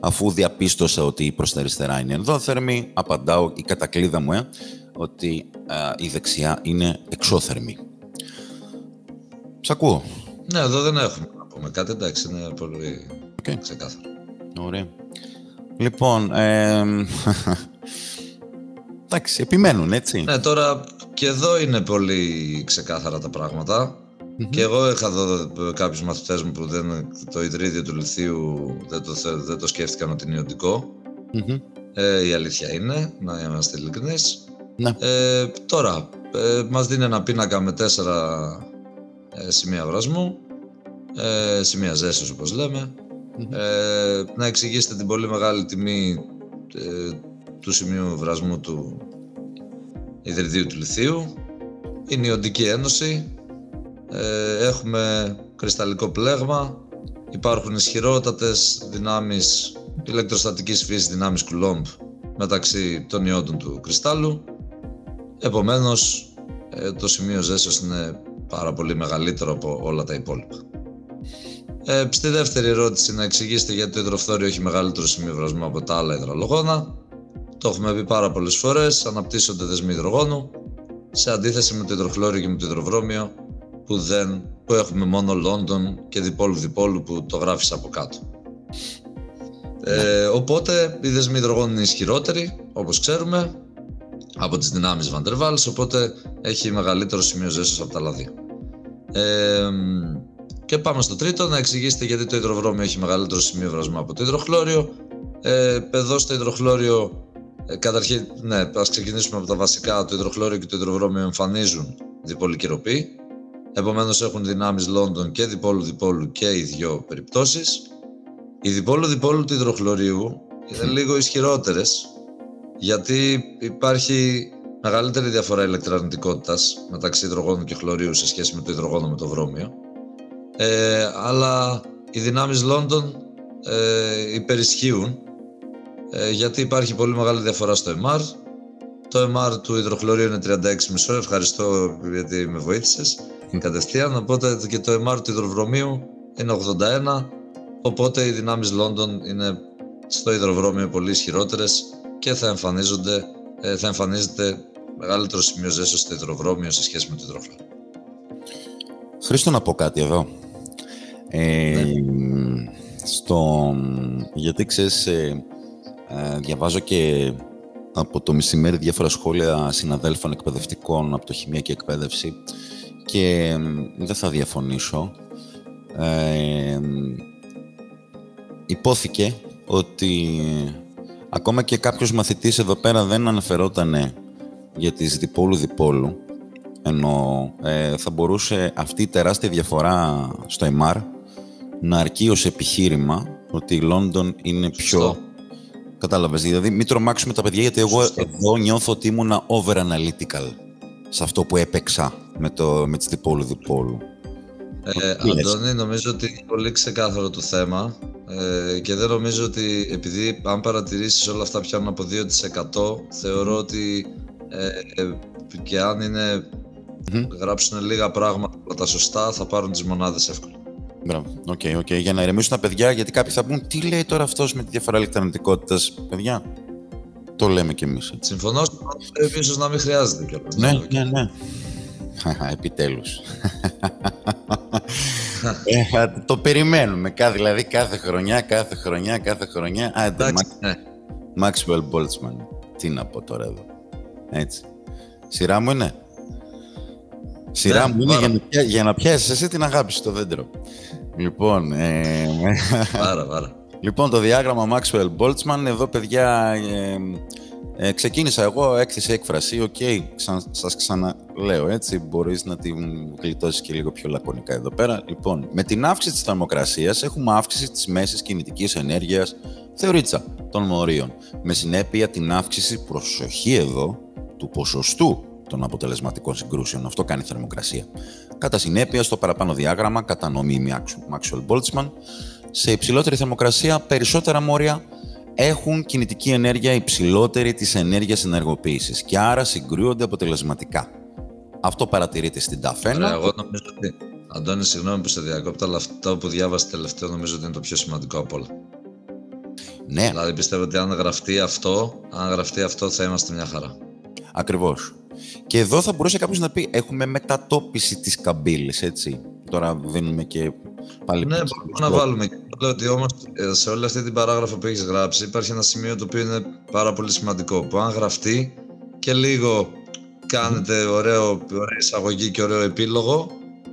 αφού διαπίστωσα ότι προς τα αριστερά είναι ενδόθερμη, απαντάω η κατακλείδα μου, ότι η δεξιά είναι εξώθερμη. Σ' ακούω. Ναι, εδώ δεν έχουμε να πούμε κάτι, εντάξει, είναι πολύ ξεκάθαρο. Ωραία. Λοιπόν, εντάξει, επιμένουν, έτσι. Ναι, τώρα και εδώ είναι πολύ ξεκάθαρα τα πράγματα. Και εγώ είχα δω κάποιους μαθητές μου που το ιδρύδιο του λιθίου δεν το σκέφτηκαν ότι είναι ιοντικό. Η αλήθεια είναι, να είμαστε ειλικρινείς. Ναι. Τώρα, μας δίνει ένα πίνακα με 4 σημεία βρασμού, σημεία ζέσης όπως λέμε. Να εξηγήσετε την πολύ μεγάλη τιμή του σημείου βρασμού του υδριδίου του λιθίου. Είναι η Οντική Ένωση. Έχουμε κρυσταλλικό πλέγμα. Υπάρχουν ισχυρότατες δυνάμεις ηλεκτροστατικής φύσης, δυνάμεις Κουλόμπ μεταξύ των ιόντων του κρυστάλλου. Επομένως, το σημείο ζέσεως είναι πάρα πολύ μεγαλύτερο από όλα τα υπόλοιπα. Στη δεύτερη ερώτηση, να εξηγήσετε γιατί το υδροφθόριο έχει μεγαλύτερο σημείο βρασμού από τα άλλα υδραλογόνα. Το έχουμε πει πάρα πολλές φορές, αναπτύσσονται δεσμοί υδρογόνου, σε αντίθεση με το υδροχλώριο και με το υδροβρώμιο, που έχουμε μόνο Λόντον και διπόλου-διπόλου που το γράφεις από κάτω. Οπότε οι δεσμοί υδρογόνου είναι ισχυρότεροι, όπως ξέρουμε, από τις δυνάμεις Van der Waals, οπότε έχει μεγαλύτερο σημείο ζέσεως από τα άλλα δύο. Και πάμε στο τρίτο, να εξηγήσετε γιατί το υδροβρώμιο έχει μεγαλύτερο σημείο βρασμού από το υδροχλώριο. Εδώ στο υδροχλώριο, καταρχήν, ναι, ας ξεκινήσουμε από τα βασικά. Το υδροχλώριο και το υδροβρώμιο εμφανίζουν διπόλη κυρωπή. Επομένως έχουν δυνάμεις Λόντον και διπόλου-διπόλου και οι δύο περιπτώσεις. Οι διπόλου-διπόλου του υδροχλωρίου είναι λίγο ισχυρότερες, γιατί υπάρχει μεγαλύτερη διαφορά ηλεκτροαρνητικότητας μεταξύ υδρογόνου και χλωρίου σε σχέση με το υδρογόνο με το βρώμιο. Αλλά οι δυνάμεις Λόντον υπερισχύουν, γιατί υπάρχει πολύ μεγάλη διαφορά στο MR. Το MR του υδροχλωρίου είναι 36,5. Ευχαριστώ γιατί με βοήθησες κατευθείαν. Οπότε και το MR του υδροβρωμίου είναι 81. Οπότε οι δυνάμεις Λόντον είναι στο υδροβρώμιο πολύ ισχυρότερες και θα εμφανίζεται μεγαλύτερο σημείο ζέσεως στο υδροβρώμιο σε σχέση με το υδροχλώριο. Χρήστο, να πω κάτι εδώ. Γιατί ξέρεις, διαβάζω και από το μεσημέρι διάφορα σχόλια συναδέλφων εκπαιδευτικών από το Χημεία και Εκπαίδευση και δεν θα διαφωνήσω. Υπόθηκε ότι ακόμα και κάποιος μαθητής εδώ πέρα δεν αναφερόταν για τις διπόλου-διπόλου, ενώ θα μπορούσε αυτή η τεράστια διαφορά στο MR να αρκεί ως επιχείρημα ότι η Λόντον είναι πιο... Κατάλαβες, δηλαδή μην τρομάξουμε τα παιδιά, γιατί εγώ εδώ νιώθω ότι ήμουνα over-analytical σε αυτό που έπαιξα με τις διπόλου-διπόλου. Αντώνη, νομίζω ότι είναι πολύ ξεκάθαρο το θέμα και δεν νομίζω ότι, επειδή αν παρατηρήσεις όλα αυτά πιάνουν από 2%, θεωρώ ότι και αν είναι γράψουν λίγα πράγματα τα σωστά, θα πάρουν τις μονάδες εύκολα. Μπράβο, οκ. Για να ηρεμήσουν τα παιδιά, γιατί κάποιοι θα πούν τι λέει τώρα αυτός με τη διαφορά ηλεκτρονικότητας. Παιδιά, το λέμε κι εμείς. Συμφωνώ, ίσως να μην χρειάζεται κιόλας. Ναι. Επιτέλους. Το περιμένουμε, δηλαδή κάθε χρονιά. Maxwell Boltzmann. Τι να πω τώρα εδώ. Έτσι. Σειρά μου είναι. Για να πιάσεις εσύ την αγάπη στο δέντρο. Λοιπόν, Πάρα. Λοιπόν, το διάγραμμα Maxwell Boltzmann, εδώ παιδιά, ξεκίνησα εγώ έκθεση έκφραση, σας ξαναλέω έτσι, μπορείς να την γλιτώσεις και λίγο πιο λακωνικά εδώ πέρα. Λοιπόν, με την αύξηση της θερμοκρασίας έχουμε αύξηση της μέσης κινητικής ενέργειας θεωρίτσα των μορίων, με συνέπεια την αύξηση, προσοχή εδώ, του ποσοστού των αποτελεσματικών συγκρούσεων. Αυτό κάνει η θερμοκρασία. Κατά συνέπεια, στο παραπάνω διάγραμμα, κατανομή Maxwell Boltzmann, σε υψηλότερη θερμοκρασία, περισσότερα μόρια έχουν κινητική ενέργεια υψηλότερη της ενέργειας ενεργοποίησης και άρα συγκρούονται αποτελεσματικά. Αυτό παρατηρείται στην ταφένα. Εγώ νομίζω ότι, Αντώνη, συγγνώμη που σε διακόπτω, αλλά αυτό που διάβασε τελευταίο νομίζω ότι είναι το πιο σημαντικό από όλα. Ναι. Δηλαδή πιστεύω ότι αν γραφτεί αυτό θα είμαστε μια χαρά. Ακριβώς. Και εδώ θα μπορούσε κάποιος να πει, έχουμε μετατόπιση της καμπύλης, έτσι. Τώρα δίνουμε και πάλι... Ναι, μπορούμε να βάλουμε. Λέω ότι όμως σε όλη αυτή την παράγραφο που έχεις γράψει υπάρχει ένα σημείο το οποίο είναι πάρα πολύ σημαντικό, που αν γραφτεί και λίγο κάνετε ωραία εισαγωγή και ωραίο επίλογο,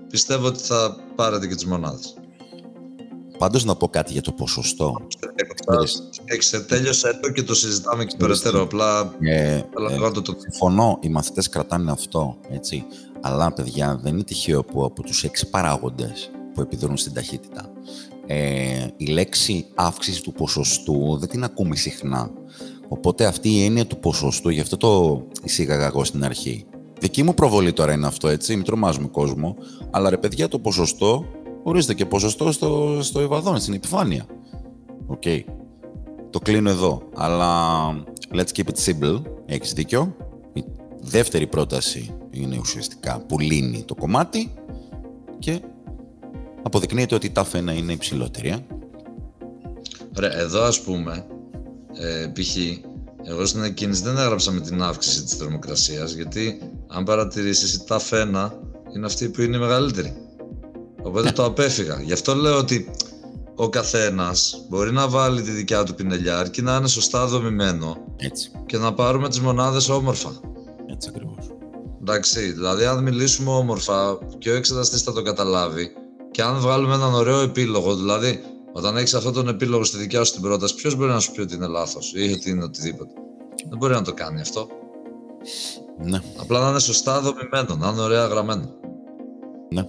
πιστεύω ότι θα πάρετε και τις μονάδες. Πάντως να πω κάτι για το ποσοστό. Τέλειωσε το και το συζητάμε και περαιτέρω. Απλά συμφωνώ, οι μαθητές κρατάνε αυτό, έτσι. Αλλά, παιδιά, δεν είναι τυχαίο που από τους 6 παράγοντες που επιδρούν στην ταχύτητα, η λέξη αύξηση του ποσοστού δεν την ακούμε συχνά. Οπότε αυτή η έννοια του ποσοστού, γι' αυτό το εισήγαγα εγώ στην αρχή. Δική μου προβολή τώρα είναι αυτό, έτσι, μην τρομάζουμε κόσμο. Αλλά ρε παιδιά, το ποσοστό, ορίζεται και ποσοστό στο Ευαδόν, στην επιφάνεια. Οκ. Το κλείνω εδώ. Αλλά let's keep it simple. Έχεις δίκιο. Η δεύτερη πρόταση είναι ουσιαστικά που λύνει το κομμάτι και αποδεικνύεται ότι η τάφ1 είναι υψηλότερη. Ωραία, εδώ ας πούμε, π.χ. εγώ στην εκκίνηση δεν έγραψα με την αύξηση της θερμοκρασίας, γιατί αν παρατηρήσεις η τάφ1 είναι αυτή που είναι η μεγαλύτερη. Οπότε το απέφυγα. Γι' αυτό λέω ότι ο καθένας μπορεί να βάλει τη δικιά του πινελιά, αρκεί να είναι σωστά δομημένο. Έτσι. Και να πάρουμε τις μονάδες όμορφα. Έτσι ακριβώς. Εντάξει, δηλαδή αν μιλήσουμε όμορφα και ο εξεταστής θα το καταλάβει και αν βγάλουμε έναν ωραίο επίλογο, δηλαδή όταν έχεις αυτόν τον επίλογο στη δικιά σου την πρόταση, ποιος μπορεί να σου πει ότι είναι λάθος ή ότι είναι οτιδήποτε? Δεν μπορεί να το κάνει αυτό. Ναι. Απλά να είναι σωστά δομημένο, να είναι ωραία γραμμένο. Ναι.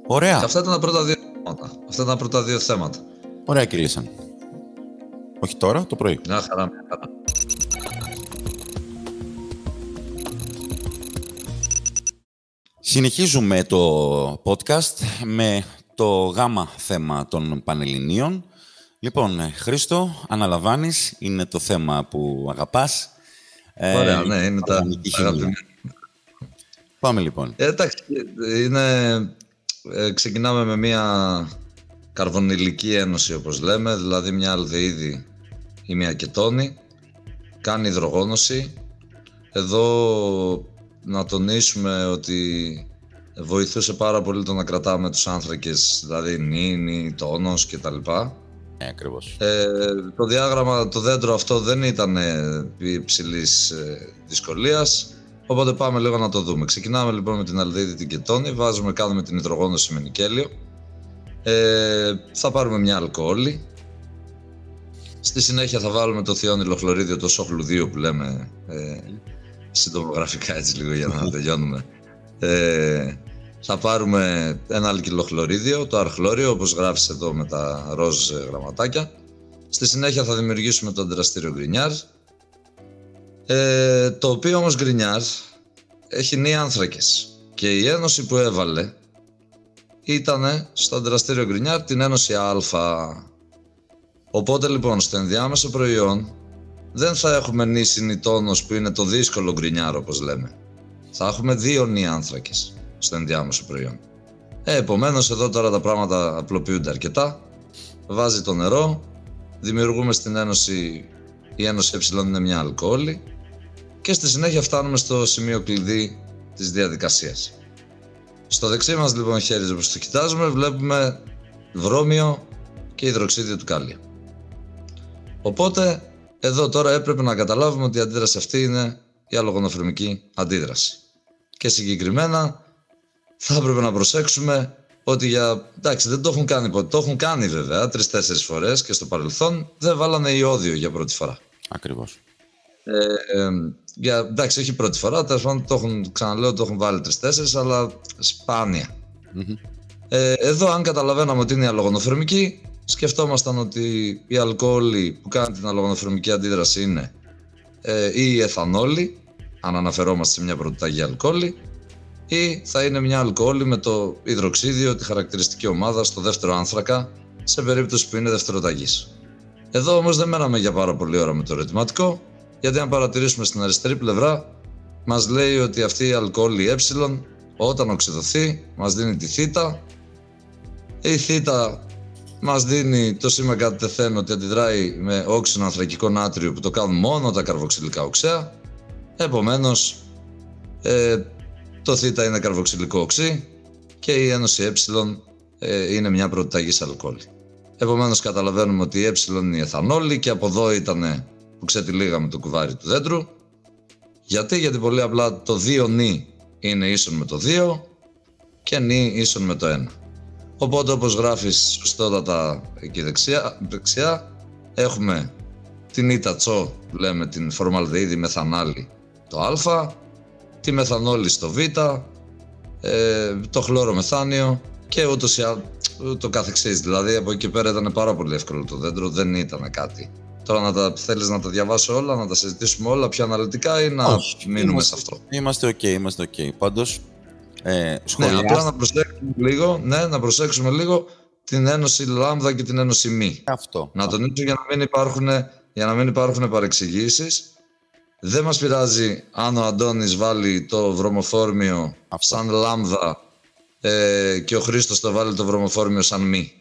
Ωραία. Και αυτά ήταν τα πρώτα δύο θέματα. Ωραία, κυλήσαν. Όχι τώρα, το πρωί. Μια χαρά, μια χαρά. Συνεχίζουμε το podcast με το γάμα θέμα των Πανελληνίων. Λοιπόν, Χρήστο, αναλαμβάνεις, είναι το θέμα που αγαπάς. Ωραία, ναι, είναι τα αγαπημένα. Πάμε λοιπόν. Εντάξει, ξεκινάμε με μια καρβονυλική ένωση, όπως λέμε, δηλαδή μια αλδεΐδη ή μια κετόνη, κάνει υδρογόνωση. Εδώ να τονίσουμε ότι βοηθούσε πάρα πολύ το να κρατάμε τους άνθρακες, δηλαδή νίνη, τόνος κτλ. Ακριβώς. Το διάγραμμα, το δέντρο αυτό δεν ήταν υψηλής δυσκολίας, οπότε πάμε λίγο να το δούμε. Ξεκινάμε λοιπόν με την αλδεΐδη την κετόνη, κάνουμε την υδρογόνωση με νικέλιο. Θα πάρουμε μια αλκοόλη. Στη συνέχεια θα βάλουμε το θειόνυλο χλωρίδιο, το σοχλου 2 που λέμε συντομογραφικά, έτσι λίγο για να τελειώνουμε. Θα πάρουμε ένα αλκυλοχλωρίδιο, το αρχλώριο, όπως γράφεις εδώ με τα ροζ γραμματάκια. Στη συνέχεια θα δημιουργήσουμε το αντιδραστήριο γκρινιάρ, το οποίο όμως γκρινιάρ έχει νη άνθρακες και η ένωση που έβαλε ήταν στο αντιδραστήριο γκρινιάρ την ένωση Α. Οπότε λοιπόν στο ενδιάμεσο προϊόν δεν θα έχουμε νη συνητόνος που είναι το δύσκολο γκρινιάρ, όπως λέμε. Θα έχουμε 2 νη άνθρακες στο ενδιάμεσο προϊόν. Επομένως εδώ τώρα τα πράγματα απλοποιούνται αρκετά. Βάζει το νερό, δημιουργούμε στην ένωση, η ένωση ε είναι μια αλκοόλη και στη συνέχεια φτάνουμε στο σημείο κλειδί της διαδικασίας. Στο δεξί μας λοιπόν χέρι, όπως το κοιτάζουμε, βλέπουμε βρώμιο και υδροξίδιο του κάλιου. Οπότε εδώ τώρα έπρεπε να καταλάβουμε ότι η αντίδραση αυτή είναι η αλογονοφρενική αντίδραση. Και συγκεκριμένα θα έπρεπε να προσέξουμε ότι εντάξει, δεν το έχουν κάνει ποτέ. Το έχουν κάνει βέβαια 3-4 φορές και στο παρελθόν δεν βάλανε ιόδιο για πρώτη φορά. Ακριβώς. Εντάξει, όχι πρώτη φορά, τέλος πάντων ξαναλέω, το έχουν βάλει 3-4, αλλά σπάνια. Εδώ, αν καταλαβαίναμε ότι είναι η αλογονοφρενική, σκεφτόμασταν ότι η αλκοόλη που κάνει την αλογονοφρενική αντίδραση είναι ή η εθανόλη, αν αναφερόμαστε σε μια πρωτοταγή αλκοόλη, ή θα είναι μια αλκοόλη με το υδροξίδιο, τη χαρακτηριστική ομάδα στο δεύτερο άνθρακα, σε περίπτωση που είναι δευτεροταγής. Εδώ όμως δεν μέναμε για πάρα πολλή ώρα με το ερωτηματικό, γιατί αν παρατηρήσουμε στην αριστερή πλευρά, μας λέει ότι αυτή η αλκοόλη ε, όταν οξυδωθεί, μας δίνει τη θήτα. Η θήτα μας δίνει το σήμα κατά τεθέν ότι αντιδράει με όξινο ανθρακικό νάτριο που το κάνουν μόνο τα καρβοξυλικά οξέα. Επομένως, το θήτα είναι καρβοξυλικό οξύ και η ένωση ε είναι μια πρωτοταγής αλκοόλη. Επομένως, καταλαβαίνουμε ότι η ε είναι η εθανόλη και από εδώ ήταν που ξετυλίγαμε το κουβάρι του δέντρου. Γιατί πολύ απλά το 2 νη είναι ίσον με το 2 και νη ίσον με το 1. Οπότε, όπως γράφεις σωστότατα εκεί δεξιά, έχουμε την ΙΤΑ τσο, λέμε την φορμαλδεΐδη μεθανάλη, το α, τη μεθανόλη στο β, το χλώρο μεθάνιο και ούτως ή το καθεξής. Δηλαδή από εκεί πέρα ήταν πάρα πολύ εύκολο το δέντρο, δεν ήταν κάτι. Τώρα θέλεις να τα διαβάσω όλα, να τα συζητήσουμε όλα πιο αναλυτικά ή να μείνουμε σε αυτό? Είμαστε ok. Πάντως, απλά να προσέξουμε λίγο την ένωση λάμδα και την ένωση μη. Αυτό. Να τονίσω για να μην υπάρχουν παρεξηγήσεις. Δεν μας πειράζει αν ο Αντώνης βάλει το βρωμοφόρμιο σαν λάμδα και ο Χρήστος το βάλει το βρωμοφόρμιο σαν μη.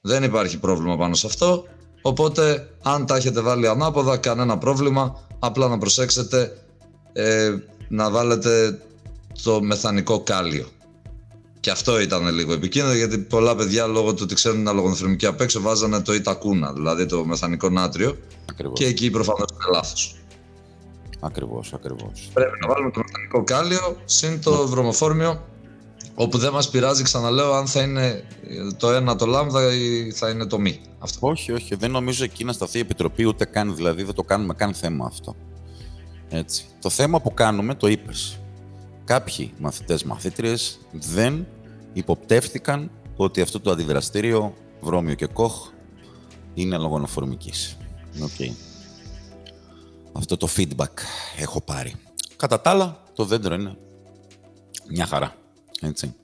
Δεν υπάρχει πρόβλημα πάνω σε αυτό. Οπότε, αν τα έχετε βάλει ανάποδα, κανένα πρόβλημα. Απλά να προσέξετε να βάλετε το μεθανικό κάλιο. Και αυτό ήταν λίγο επικίνδυνο, γιατί πολλά παιδιά, λόγω του ότι ξέρουν την αλογονθρεμική απ' έξω, βάζανε το ΙΤΑΚούνα, δηλαδή το μεθανικό νάτριο. Ακριβώς. Και εκεί προφανώς είναι λάθος. Ακριβώς. Πρέπει να βάλουμε το μεθανικό κάλιο συν το βρωμοφόρμιο, όπου δεν μας πειράζει, ξαναλέω, αν θα είναι το ένα το λάμδα ή θα είναι το μη. Αυτό. Όχι, δεν νομίζω εκεί να σταθεί η Επιτροπή, ούτε καν, δηλαδή δεν το κάνουμε καν θέμα αυτό. Έτσι. Το θέμα που κάνουμε, το είπες. Κάποιοι μαθητές, μαθήτριες δεν υποπτεύτηκαν ότι αυτό το αντιδραστήριο, βρώμιο και κοχ, είναι αλογονοφορμικής. Okay. Αυτό το feedback έχω πάρει. Κατά τα άλλα, το δέντρο είναι μια χαρά. Έτσι.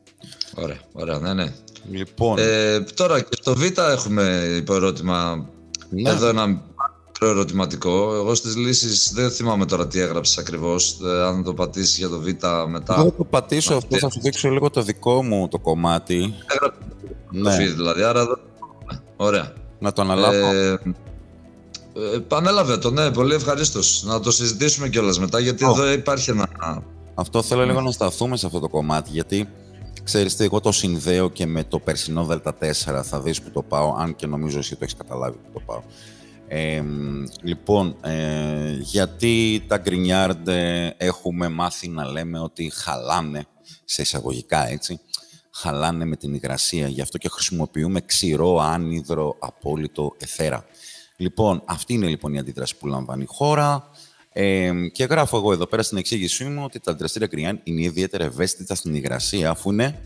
Ωραία, ναι. Λοιπόν. Τώρα και στο Β έχουμε υποερώτημα. Ναι. Εδώ ένα μικρό ερωτηματικό. Εγώ στις λύσεις δεν θυμάμαι τώρα τι έγραψες ακριβώς. Αν το πατήσεις για το Β μετά. Εγώ το πατήσω αυτό, θα σου δείξω λίγο το δικό μου το κομμάτι. Έγραψε το feed δηλαδή, άρα εδώ. Ωραία. Να το αναλάβω. Πανέλαβε το, ναι, πολύ ευχαρίστως. Να το συζητήσουμε κιόλας μετά, γιατί εδώ υπάρχει ένα... Αυτό θέλω λίγο να σταθούμε σε αυτό το κομμάτι, γιατί ξέρεις τι, εγώ το συνδέω και με το περσινό Δ4, θα δεις που το πάω, αν και νομίζω εσύ το έχεις καταλάβει που το πάω. Λοιπόν, γιατί τα Grignard έχουμε μάθει να λέμε ότι χαλάνε, σε εισαγωγικά έτσι, χαλάνε με την υγρασία, γι' αυτό και χρησιμοποιούμε ξηρό, άνυδρο, απόλυτο εθέρα. Λοιπόν, αυτή είναι λοιπόν η αντίδραση που λαμβάνει η χώρα. Και γράφω εγώ εδώ πέρα στην εξήγησή μου ότι τα αντιδραστήρια Grignard είναι ιδιαίτερα ευαίσθητα στην υγρασία, αφού είναι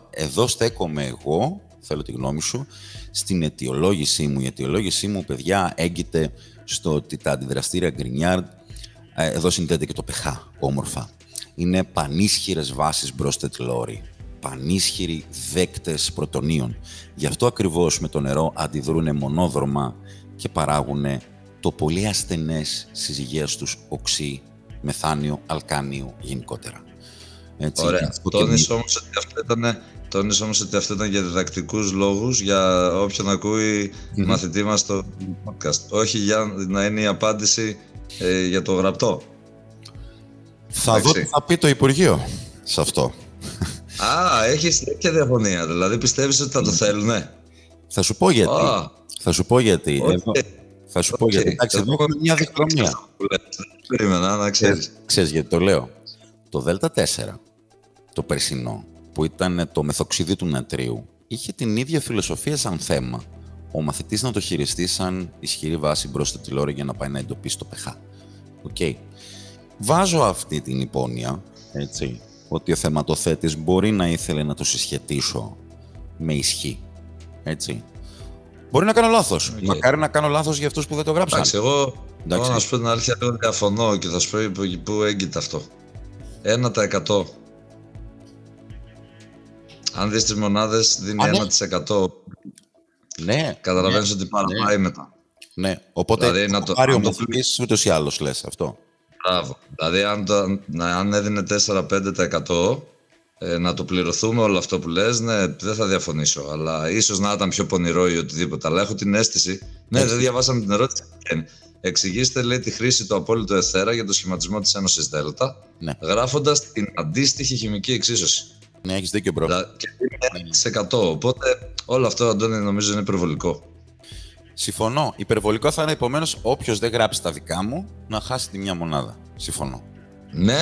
εδώ στέκομαι εγώ, θέλω τη γνώμη σου, στην αιτιολόγησή μου. Η αιτιολόγησή μου, παιδιά, έγκυται στο ότι τα αντιδραστήρια Grignard, εδώ συνδέεται και το pH, όμορφα, είναι πανίσχυρες βάσεις Bronsted Lowry, πανίσχυροι δέκτες πρωτονίων. Γι' αυτό ακριβώς με το νερό αντιδρούν μονόδρομα και παράγουν το πολύ ασθενές συζυγίας τους οξύ, μεθάνιο, αλκάνιο γενικότερα. Έτσι, ωραία. Τόνισε όμως ότι αυτό ήταν για διδακτικούς λόγους, για όποιον ακούει μαθητή μας στο podcast. Όχι για να είναι η απάντηση για το γραπτό. Θα δω τι θα πει το Υπουργείο σε αυτό. Έχεις τέτοια διαφωνία, δηλαδή πιστεύεις ότι θα το θέλουνε? Θα σου πω γιατί. Θα σου πω γιατί. Θα σου πω γιατί. Εντάξει, εδώ έχουμε μια διχογνωμία. Περίμενα, να ξέρεις. Ξέρεις γιατί το λέω. Το Δ4, το περσινό, που ήταν το μεθοξίδι του νατρίου, είχε την ίδια φιλοσοφία σαν θέμα. Ο μαθητής να το χειριστεί σαν ισχυρή βάση Bronsted Lowry για να πάει να εντοπίσει το pH. Okay. Βάζω αυτή την υπόνοια, έτσι, ότι ο θεματοθέτης μπορεί να ήθελε να το συσχετίσω με ισχύ. Έτσι. Μπορεί να κάνω λάθος. Μακάρι να κάνω λάθος για αυτούς που δεν το γράψαν. Εντάξει, εγώ να σου πω την αλήθεια, εγώ διαφωνώ και θα σου πω πού έγκυται αυτό. 1%. Αν δεις τις μονάδες, δίνει 1%. Ναι. Καταλαβαίνεις ότι παραπάει μετά. Ναι, οπότε δηλαδή, να το πάρει ο μαθητής ούτως ή άλλως, λες αυτό. Μπράβο. Δηλαδή, αν έδινε 4-5%, να το πληρωθούμε όλο αυτό που λες, ναι, δεν θα διαφωνήσω. Αλλά ίσως να ήταν πιο πονηρό ή οτιδήποτε. Αλλά έχω την αίσθηση. Ναι, δεν διαβάσαμε την ερώτηση. Εξηγήστε, λέει, τη χρήση του απόλυτου εθέρα για το σχηματισμό της ένωσης Δέλτα, γράφοντας την αντίστοιχη χημική εξίσωση. Ναι, έχεις δίκιο, μπρο. Και είναι 1%. Οπότε όλο αυτό, Αντώνη, νομίζω είναι υπερβολικό. Συμφωνώ. Υπερβολικό θα είναι επομένως όποιος δεν γράψει τα δικά μου να χάσει τη μια μονάδα. Συμφωνώ. Ναι.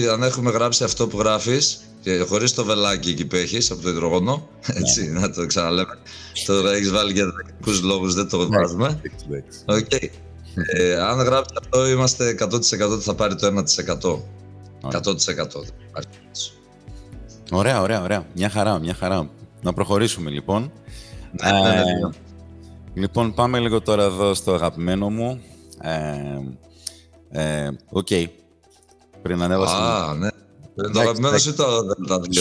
Αν έχουμε γράψει αυτό που γράφεις, και χωρίς το βελάκι εκεί που έχεις από το υδρογόνο, έτσι, να το ξαναλέμε. Το έχεις βάλει για τεχνικούς λόγους, δεν το βάζουμε. Okay. Αν γράψει αυτό, είμαστε 100% ότι θα πάρει το 1%. 100%. Ωραία. Μια χαρά. Να προχωρήσουμε λοιπόν. Λοιπόν, πάμε λίγο τώρα εδώ στο αγαπημένο μου. Πριν ανέβασα... Ναι. Το αγαπημένο σου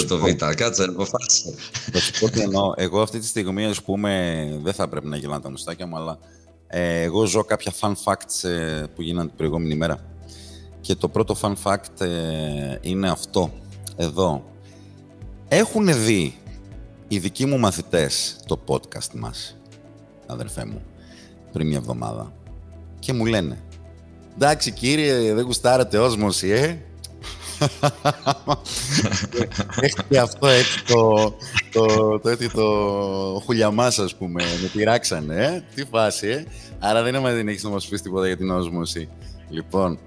το Β. Κάτσε, αποφάσισε. Θα σου πω τι εννοώ. Εγώ αυτή τη στιγμή, ας πούμε, δεν θα πρέπει να γελάνε τα μουστάκια μου, αλλά εγώ ζω κάποια fun facts που γίνανε την προηγούμενη μέρα. Και το πρώτο fun fact είναι αυτό. Εδώ. Έχουν δει οι δικοί μου μαθητές το podcast μας, αδερφέ μου, πριν μια εβδομάδα. Και μου λένε, εντάξει κύριε, δεν γουστάρατε όσμωση, Έχει αυτό έτσι το χουλιαμάς, ας πούμε, με πειράξανε, τι φάση, Άρα δεν έχεις να μας πεις τίποτα για την όσμωση. Λοιπόν,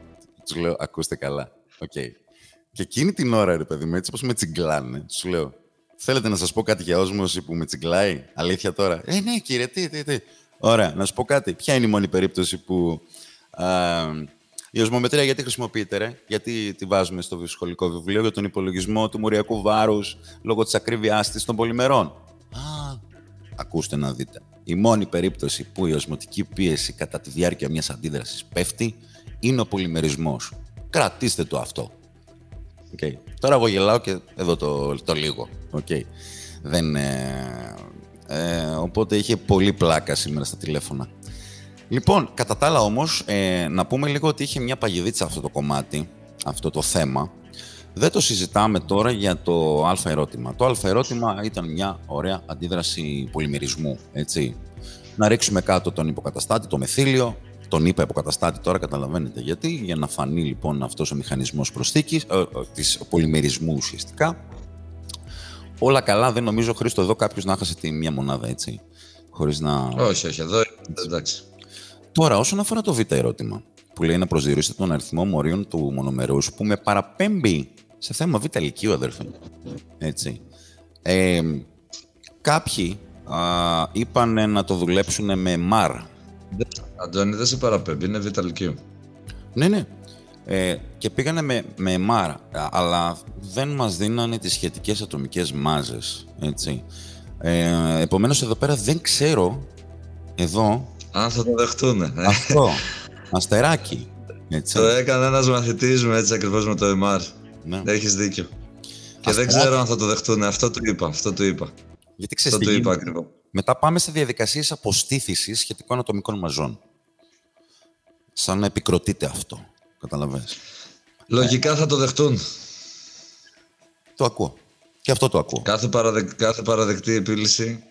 τους λέω, ακούστε καλά, Και εκείνη την ώρα, ρε παιδί μου, έτσι όπως με τσιγκλάνε, τους λέω, θέλετε να σας πω κάτι για όσμωση που με τσιγκλάει, αλήθεια τώρα? Ναι κύριε, τι. Ωραία, να σου πω κάτι. Ποια είναι η μόνη περίπτωση που η οσμομετρία γιατί χρησιμοποιείται, ρε? Γιατί τη βάζουμε στο σχολικό βιβλίο για τον υπολογισμό του μοριακού βάρους λόγω της ακρίβειάς της των πολυμερών? Ακούστε να δείτε. Η μόνη περίπτωση που η οσμωτική πίεση κατά τη διάρκεια μιας αντίδρασης πέφτει είναι ο πολυμερισμός. Κρατήστε το αυτό. Τώρα εγώ γελάω και εδώ το λίγο. Οπότε είχε πολύ πλάκα σήμερα στα τηλέφωνα. Λοιπόν, κατά τα άλλα όμως, να πούμε λίγο ότι είχε μια παγιδίτσα αυτό το κομμάτι, αυτό το θέμα. Δεν το συζητάμε τώρα για το α ερώτημα. Το α ερώτημα ήταν μια ωραία αντίδραση πολυμερισμού, έτσι. Να ρίξουμε κάτω τον υποκαταστάτη, το μεθύλιο, τον είπα υποκαταστάτη τώρα, καταλαβαίνετε γιατί, για να φανεί λοιπόν αυτός ο μηχανισμός προσθήκης, της πολυμερισμού ουσιαστικά. Όλα καλά, δεν νομίζω, Χρήστο, εδώ κάποιος να χάσει τη μία μονάδα, έτσι, χωρίς να... Όχι, εδώ εντάξει. Τώρα, όσον αφορά το β ερώτημα, που λέει να προσδιορίσετε τον αριθμό μορίων του μονομερούς, που με παραπέμπει σε θέμα β ηλικίου, αδερφέ. Έτσι. Κάποιοι είπαν να το δουλέψουν με μαρ. Αντώνη, δεν σε παραπέμπει, είναι β ηλικίου. Ναι. Και πήγανε με μαρ, αλλά δεν μας δίνανε τις σχετικές ατομικές μάζες, έτσι. Επομένως, εδώ πέρα δεν ξέρω, εδώ... Αν θα το δεχτούνε. Αυτό. Αστεράκι. Έτσι. Το έκανε ένας μαθητής μου έτσι ακριβώς με το ΕΜΑΡ. Ναι. Έχεις δίκιο. Και αστεράκι. Δεν ξέρω αν θα το δεχτούνε. Αυτό το είπα. Γιατί ξέρεις τι είπα ακριβώς. Μετά πάμε σε διαδικασίες αποστήθησης σχετικών ατομικών μαζών. Σαν να επικροτείται αυτό. Καταλαβαίνεις. Λογικά θα το δεχτούν. Το ακούω. Και αυτό το ακούω. Κάθε παραδεκτή επίλυση.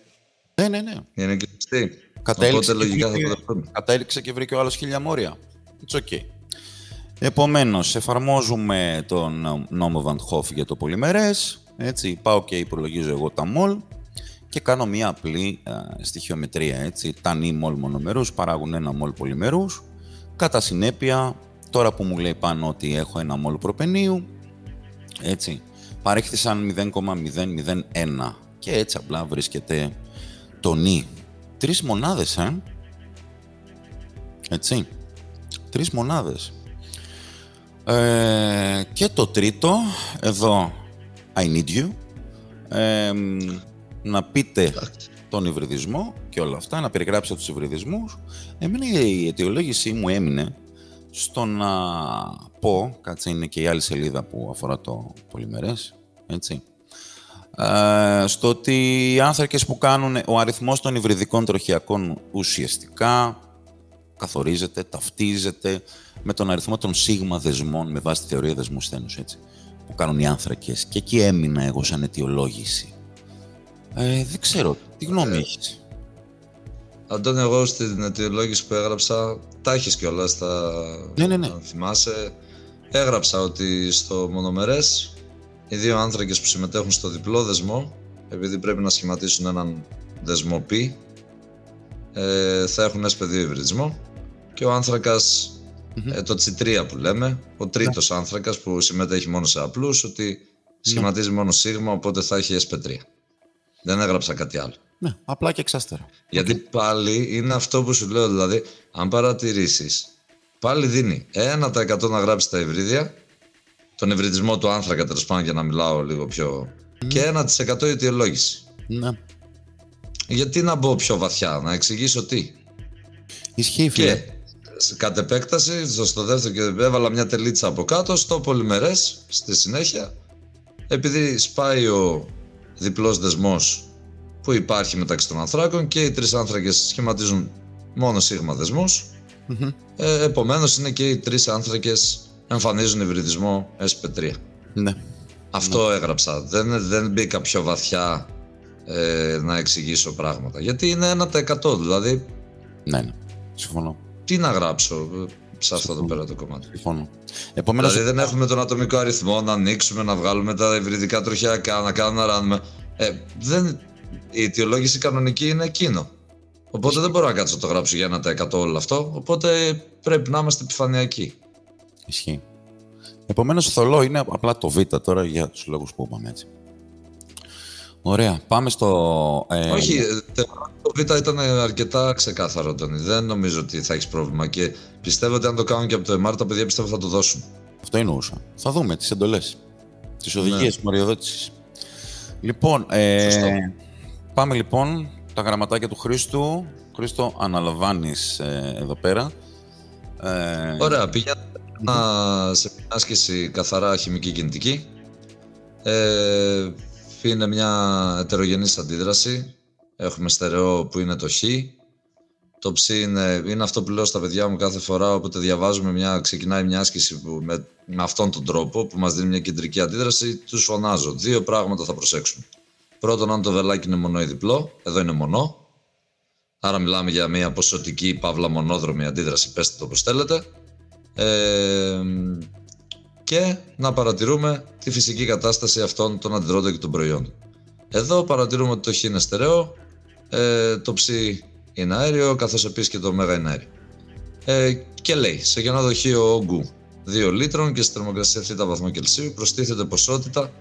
Ναι. Είναι και σωστή. Οπότε λογικά θα το δεχτούν. Κατέληξε και βρήκε ο άλλος 1000 μόρια. It's okay. Επομένως, εφαρμόζουμε τον νόμο Van Hoff για το πολυμερές. Έτσι, πάω και υπολογίζω εγώ τα μολ και κάνω μια απλή στοιχειομετρία. Έτσι. Τα νη μολ μονομερούς παράγουν ένα μολ πολυμερούς. Κατά συνέπεια, τώρα που μου λέει πάνω ότι έχω ένα μολ προπενίου, έτσι, παρέχθησαν 0,001 και έτσι απλά βρίσκεται το νη. 3 μονάδες, Έτσι. 3 μονάδες. Και το τρίτο, εδώ, I need you. Να πείτε τον υβριδισμό και όλα αυτά, να περιγράψετε τους υβριδισμούς. Εμένα η αιτιολόγησή μου έμεινε στο να πω, κάτσε είναι και η άλλη σελίδα που αφορά το πολυμερές, έτσι. Στο ότι οι άνθρακες που κάνουν, ο αριθμός των υβριδικών τροχιακών ουσιαστικά καθορίζεται, ταυτίζεται με τον αριθμό των σίγμα δεσμών με βάση τη θεωρία δεσμού σθένους, έτσι, που κάνουν οι άνθρακες. Και εκεί έμεινα εγώ σαν αιτιολόγηση. Δεν ξέρω, τι γνώμη έχεις? Αντώνη, εγώ στην αιτιολόγηση που έγραψα, τα έχεις κιόλας, Ναι. Αν θυμάσαι, έγραψα ότι στο μονομερές οι 2 άνθρακες που συμμετέχουν στο διπλό δεσμό, επειδή πρέπει να σχηματίσουν έναν δεσμό π, θα έχουν S-πεδίο υβριδισμό και ο άνθρακας το C3 που λέμε, ο τρίτος άνθρακας που συμμετέχει μόνο σε απλούς, ότι σχηματίζει μόνο σίγμα, οπότε θα έχει SP3. Δεν έγραψα κάτι άλλο. Ναι, απλά και εξάστερα. Γιατί πάλι είναι αυτό που σου λέω, δηλαδή, αν παρατηρήσεις, πάλι δίνει 1% να γράψει τα υβρίδια, τον υβριδισμό του άνθρακα, τέλος πάντων, για να μιλάω λίγο πιο... και 1% η αιτιολόγηση. Ναι. Γιατί να μπω πιο βαθιά, να εξηγήσω τι. Ισχύει, φίλε. Και κατ' επέκταση, στο δεύτερο, και έβαλα μια τελίτσα από κάτω, στο πολυμερές, στη συνέχεια, επειδή σπάει ο διπλός δεσμός που υπάρχει μεταξύ των ανθράκων και οι τρεις άνθρακες σχηματίζουν μόνο σίγμα δεσμούς, επομένως είναι και οι τρεις άνθρακες εμφανίζουν υβριδισμό SP3. Ναι. Αυτό έγραψα. Δεν μπήκα πιο βαθιά να εξηγήσω πράγματα. Γιατί είναι 1%, δηλαδή. Ναι. Συμφωνώ. Τι να γράψω σε αυτό το πέρα το κομμάτι. Συμφωνώ. Επομένως, δηλαδή δεν έχουμε τον ατομικό αριθμό να ανοίξουμε, να βγάλουμε τα υβριδικά τροχιά, να κάνουμε να ράνουμε. Η αιτιολόγηση κανονική είναι εκείνο. Οπότε δεν μπορώ να κάτσω να το γράψω για 1% όλο αυτό. Οπότε πρέπει να είμαστε επιφανειακοί. Ισχύει. Επομένως, θολό είναι απλά το Β τώρα για τους λόγους που είπαμε, έτσι. Ωραία. Πάμε στο... Όχι, το Β ήταν αρκετά ξεκάθαρο, Τόνι. Δεν νομίζω ότι θα έχεις πρόβλημα και πιστεύω ότι αν το κάνουν και από το ΕΜΑΡ, τα παιδιά πιστεύω θα το δώσουν. Αυτό εννοούσα. Θα δούμε τις εντολές, τις οδηγίες μοριοδότησης. Λοιπόν, πάμε λοιπόν τα γραμματάκια του Χρήστου. Χρήστο, αναλαμβάνεις εδώ πέρα. Ωραία, πήγα σε μια άσκηση καθαρά χημική κινητική. Είναι μια ετερογενής αντίδραση. Έχουμε στερεό που είναι το Χ. Το Ψ είναι αυτό που λέω στα παιδιά μου κάθε φορά, όποτε διαβάζουμε ξεκινάει μια άσκηση που με αυτόν τον τρόπο που μας δίνει μια κεντρική αντίδραση, τους φωνάζω. Δύο πράγματα θα προσέξουμε. Πρώτον, αν το βελάκι είναι μονό ή διπλό, εδώ είναι μονό. Άρα μιλάμε για μια ποσοτική παύλα μονόδρομη αντίδραση, πέστε το όπως θέλετε. Και να παρατηρούμε τη φυσική κατάσταση αυτών των αντιδρόντων και των προϊόντων. Εδώ παρατηρούμε ότι το Χ είναι στερεό, το Ψ είναι αέριο, καθώς επίσης και το Ω είναι αέριο. Και λέει, σε κενό δοχείο όγκου 2 λίτρων και στη θερμοκρασία θ βαθμό Κελσίου προστίθεται ποσότητα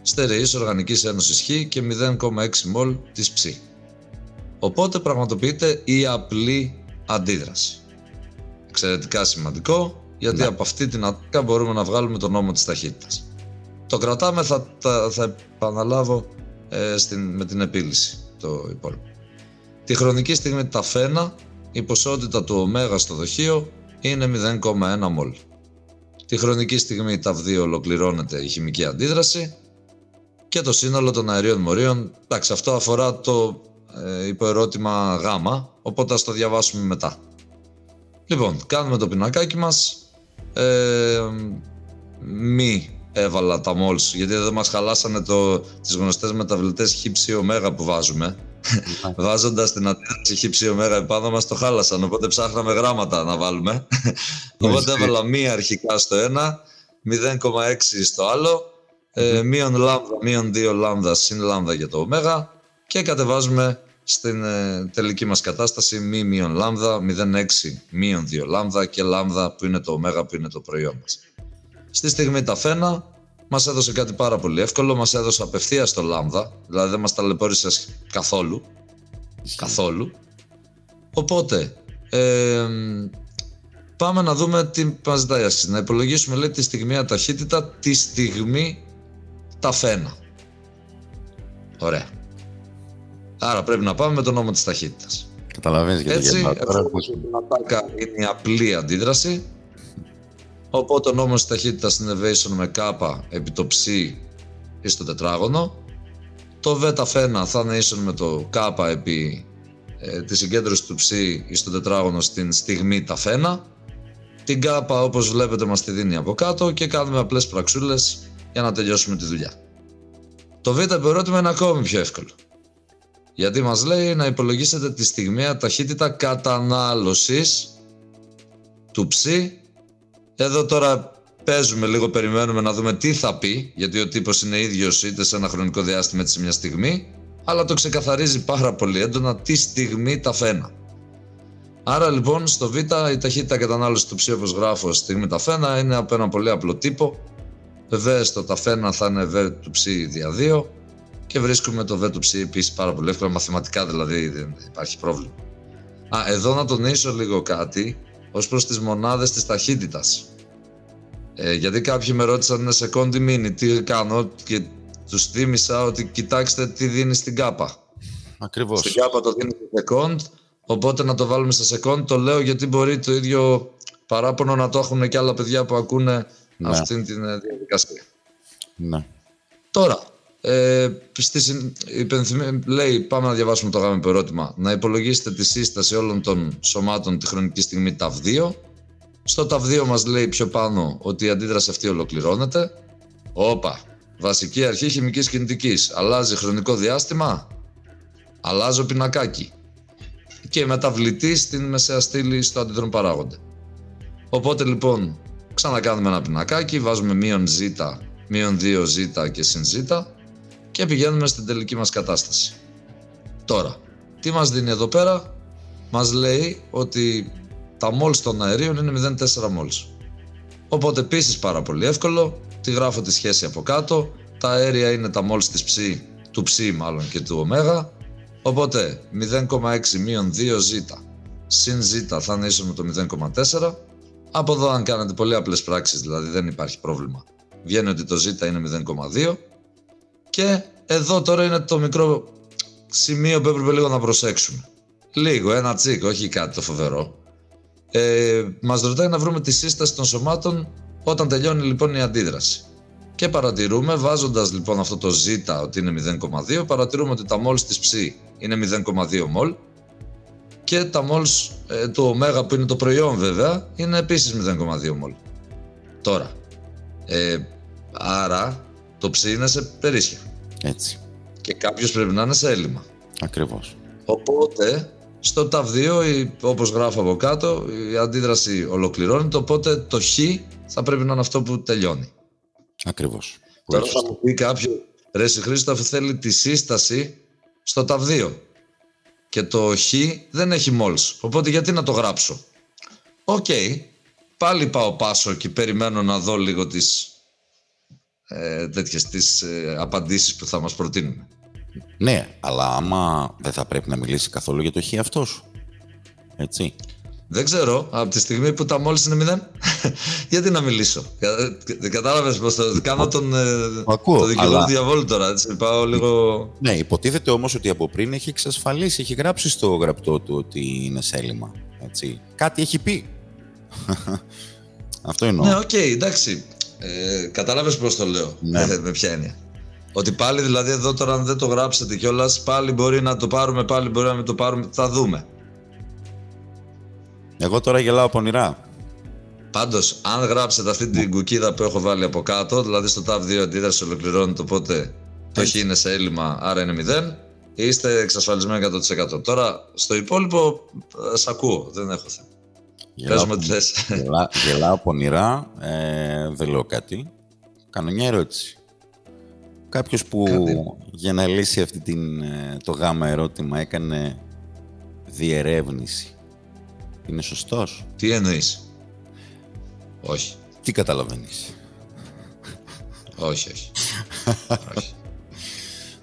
στερεής οργανικής ένωσης Χ και 0,6 μολ της Ψ. Οπότε πραγματοποιείται η απλή αντίδραση. Εξαιρετικά σημαντικό, γιατί από αυτή την ατάκα μπορούμε να βγάλουμε τον νόμο της ταχύτητας. Το κρατάμε, θα επαναλάβω με την επίλυση το υπόλοιπο. Τη χρονική στιγμή ταφένα, η ποσότητα του ω στο δοχείο είναι 0,1 μολ. Τη χρονική στιγμή ταυ2 ολοκληρώνεται η χημική αντίδραση και το σύνολο των αερίων μορίων, εντάξει, αυτό αφορά το υποερώτημα Γ, οπότε ας το διαβάσουμε μετά. Λοιπόν, κάνουμε το πινακάκι μας. Μη έβαλα τα moles, γιατί εδώ μας χαλάσανε τις γνωστές μεταβλητές χ-ψ-ω που βάζουμε. Βάζοντας την αντίδραση χ-ψ-ω επάνω μας το χάλασαν, οπότε ψάχναμε γράμματα να βάλουμε. Οπότε έβαλα μία αρχικά στο ένα, 0,6 στο άλλο, μείον λάμδα, μείον 2 λάμδα, συν λάμδα για το ω και κατεβάζουμε στην τελική μας κατάσταση μη μείον λάμδα, 0,6 μείον 2 λάμδα και λάμδα που είναι το ω που είναι το προϊόν μας. Στη στιγμή ταφένα μας έδωσε κάτι πάρα πολύ εύκολο, μας έδωσε απευθείας το λάμδα, δηλαδή δεν μας ταλαιπώρησε καθόλου. Οπότε, πάμε να δούμε τι μας ζητάει η άσκηση. Να υπολογίσουμε, λέει, τη στιγμιαία ταχύτητα τη στιγμή ταφένα. Ωραία. Άρα πρέπει να πάμε με τον νόμο της ταχύτητας. Καταλαβαίνεις γιατί. Έτσι, εφόσον την ατάκα είναι η απλή αντίδραση, οπότε ο νόμος της ταχύτητας είναι Elevation με K επί το ψ ή στο τετράγωνο. Το β φένα θα είναι ίσον με το K επί τη συγκέντρωση του ψ ή στο τετράγωνο στην στιγμή τα φένα. Την K όπως βλέπετε μας τη δίνει από κάτω και κάνουμε απλές πραξούλες για να τελειώσουμε τη δουλειά. Το β ερώτημα είναι ακόμη πιο εύκολο. Γιατί μας λέει να υπολογίσετε τη στιγμιαία ταχύτητα κατανάλωσης του ψ. Εδώ τώρα παίζουμε λίγο, περιμένουμε να δούμε τι θα πει, γιατί ο τύπος είναι ίδιος είτε σε ένα χρονικό διάστημα είτε σε μια στιγμή, αλλά το ξεκαθαρίζει πάρα πολύ έντονα τη στιγμή τα φένα. Άρα λοιπόν στο Β η ταχύτητα κατανάλωση του ψ, όπως γράφω στιγμή ταφένα, είναι από ένα πολύ απλό τύπο. Το V στο ταφένα θα είναι V του ψ δια 2 και βρίσκουμε το V του ψ επίσης πάρα πολύ εύκολα, μαθηματικά δηλαδή δεν υπάρχει πρόβλημα. Εδώ να τονίσω λίγο κάτι ως προς τις μονάδες της ταχύτητας. Γιατί κάποιοι με ρώτησαν είναι second ή mini, τι κάνω, και τους θύμισα ότι κοιτάξτε τι δίνει στην κάπα. Ακριβώς. Στην κάπα το δίνει σε second, οπότε να το βάλουμε σε second. Το λέω γιατί μπορεί το ίδιο παράπονο να το έχουν και άλλα παιδιά που ακούνε αυτήν την διαδικασία. Ναι. Τώρα, λέει, πάμε να διαβάσουμε το γάμο ερώτημα. Να υπολογίσετε τη σύσταση όλων των σωμάτων τη χρονική στιγμή ταυ2. Στο ταυ2 μας λέει πιο πάνω ότι η αντίδραση αυτή ολοκληρώνεται. Όπα, βασική αρχή χημικής κινητικής. Αλλάζει χρονικό διάστημα, αλλάζω πινακάκι. Και μεταβλητή στην μεσαία στήλη στο αντιδρόν παράγοντα. Οπότε λοιπόν, ξανακάνουμε ένα πινακάκι, βάζουμε μείον ζ, μείον 2 ζ και συν ζ και πηγαίνουμε στην τελική μας κατάσταση. Τώρα, τι μας δίνει εδώ πέρα? Μας λέει ότι τα μόλς των αερίων είναι 0,4 μόλς. Οπότε επίσης πάρα πολύ εύκολο, τη γράφω τη σχέση από κάτω, τα αέρια είναι τα μόλς της του ψ μάλλον και του ωμέγα, οπότε 0,6 μείον 2 ζ συν ζ θα είναι ίσο με το 0,4. Από εδώ αν κάνετε πολύ απλές πράξεις, δηλαδή δεν υπάρχει πρόβλημα, βγαίνει ότι το ζ είναι 0,2 και εδώ τώρα είναι το μικρό σημείο που έπρεπε λίγο να προσέξουμε. Λίγο, ένα τσίκ, όχι κάτι το φοβερό. Μας ρωτάει να βρούμε τη σύσταση των σωμάτων όταν τελειώνει λοιπόν η αντίδραση. Και παρατηρούμε, βάζοντας λοιπόν αυτό το ζ ότι είναι 0,2, παρατηρούμε ότι τα μόλς της ψ είναι 0,2 μόλ και τα μόλς του ωμέγα που είναι το προϊόν βέβαια είναι επίσης 0,2 μόλ. Τώρα, άρα το ψ είναι σε περίσσια. Έτσι. Και κάποιος πρέπει να είναι σε έλλειμμα. Ακριβώς. Οπότε στο ταυ2, όπως γράφω από κάτω, η αντίδραση ολοκληρώνεται, οπότε το χ θα πρέπει να είναι αυτό που τελειώνει. Ακριβώς. Τώρα θα μου πει κάποιο, ρε Χρήστο, αφού θέλει τη σύσταση στο ταυ2 και το χ δεν έχει μόλς, οπότε γιατί να το γράψω? Οκ, πάλι πάω πάσο και περιμένω να δω λίγο τις απαντήσεις που θα μας προτείνουν. Ναι, αλλά άμα δεν θα πρέπει να μιλήσει καθόλου για το χ αυτό σου. Έτσι. Δεν ξέρω, από τη στιγμή που τα μόλις είναι 0, γιατί να μιλήσω? Κατάλαβες πως το κάνω το δικηγόρο του διαβόλου τώρα, έτσι, πάω λίγο... Ναι, υποτίθεται όμως ότι από πριν έχει εξασφαλίσει, έχει γράψει στο γραπτό του ότι είναι σε έλλειμμα, έτσι. Κάτι έχει πει. Αυτό εννοώ. Ναι, οκ, εντάξει. Κατάλαβες πως το λέω, με ποια έννοια? Ότι πάλι δηλαδή εδώ τώρα αν δεν το γράψετε κιόλας, πάλι μπορεί να το πάρουμε, πάλι μπορεί να μην το πάρουμε, θα δούμε. Εγώ τώρα γελάω πονηρά. Πάντως, αν γράψετε αυτή την κουκίδα που έχω βάλει από κάτω, δηλαδή στο tab 2 αντίδραση ολοκληρώνεται, οπότε το χ είναι σε έλλειμμα, άρα είναι 0, είστε εξασφαλισμένοι 100%. Τώρα, στο υπόλοιπο, σ' ακούω, δεν έχω θέμα. Πες μου τι θες. Γελάω πονηρά, δεν λέω κάτι. Κάνω μια ερώτηση. Κάποιος που για να λύσει αυτή το γάμα ερώτημα έκανε διερεύνηση, είναι σωστός? Τι εννοείς? Όχι. Τι καταλαβαίνεις? Όχι.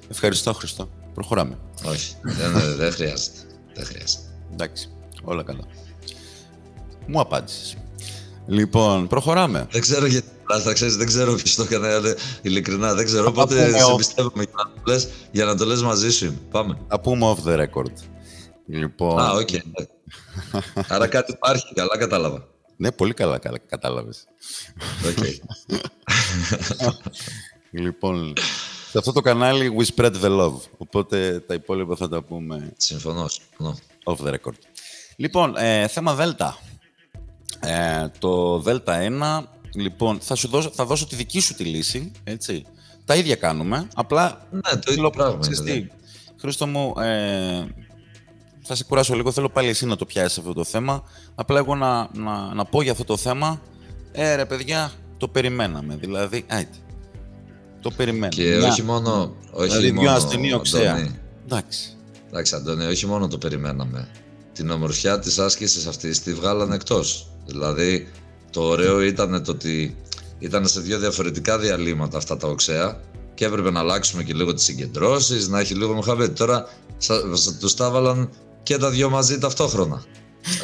Ευχαριστώ, Χριστό. Προχωράμε. Όχι, δεν χρειάζεται. Εντάξει, όλα καλά. Μου απάντησες. Λοιπόν, προχωράμε. Δεν ξέρω γιατί, θα ξέρεις, δεν ξέρω ποιος το έκανε, ειλικρινά, δεν ξέρω, οπότε σε πιστεύουμε για να το λες μαζί σου. Πάμε. Θα πούμε off the record. Λοιπόν... οκ. Άρα κάτι υπάρχει, καλά κατάλαβα. Ναι, πολύ καλά κατάλαβες. Λοιπόν, σε αυτό το κανάλι we spread the love, οπότε τα υπόλοιπα θα τα πούμε... Συμφωνώ. Off the record. Λοιπόν, θέμα Δέλτα. Το Δέλτα 1, λοιπόν, θα δώσω τη δική σου τη λύση, έτσι. Τα ίδια κάνουμε, απλά... Ναι, το ίδιο πράγμα. Χρήστο μου, θα σε κουράσω λίγο, θέλω πάλι εσύ να το πιάσεις αυτό το θέμα. Απλά εγώ να πω για αυτό το θέμα, ρε παιδιά, το περιμέναμε, δηλαδή, το περιμέναμε. Και όχι μόνο... Δηλαδή, δυο ασθενή οξέα. Εντάξει. Εντάξει, Αντώνη, όχι μόνο το περιμέναμε. την ομορφιά της άσκησης αυτής τη βγάλανε εκτός. Δηλαδή, το ωραίο ήταν το ότι ήταν σε 2 διαφορετικά διαλύματα αυτά τα οξέα και έπρεπε να αλλάξουμε και λίγο τις συγκεντρώσεις, να έχει λίγο μοχαβέτη. Τώρα τους τα έβαλαν και τα 2 μαζί ταυτόχρονα,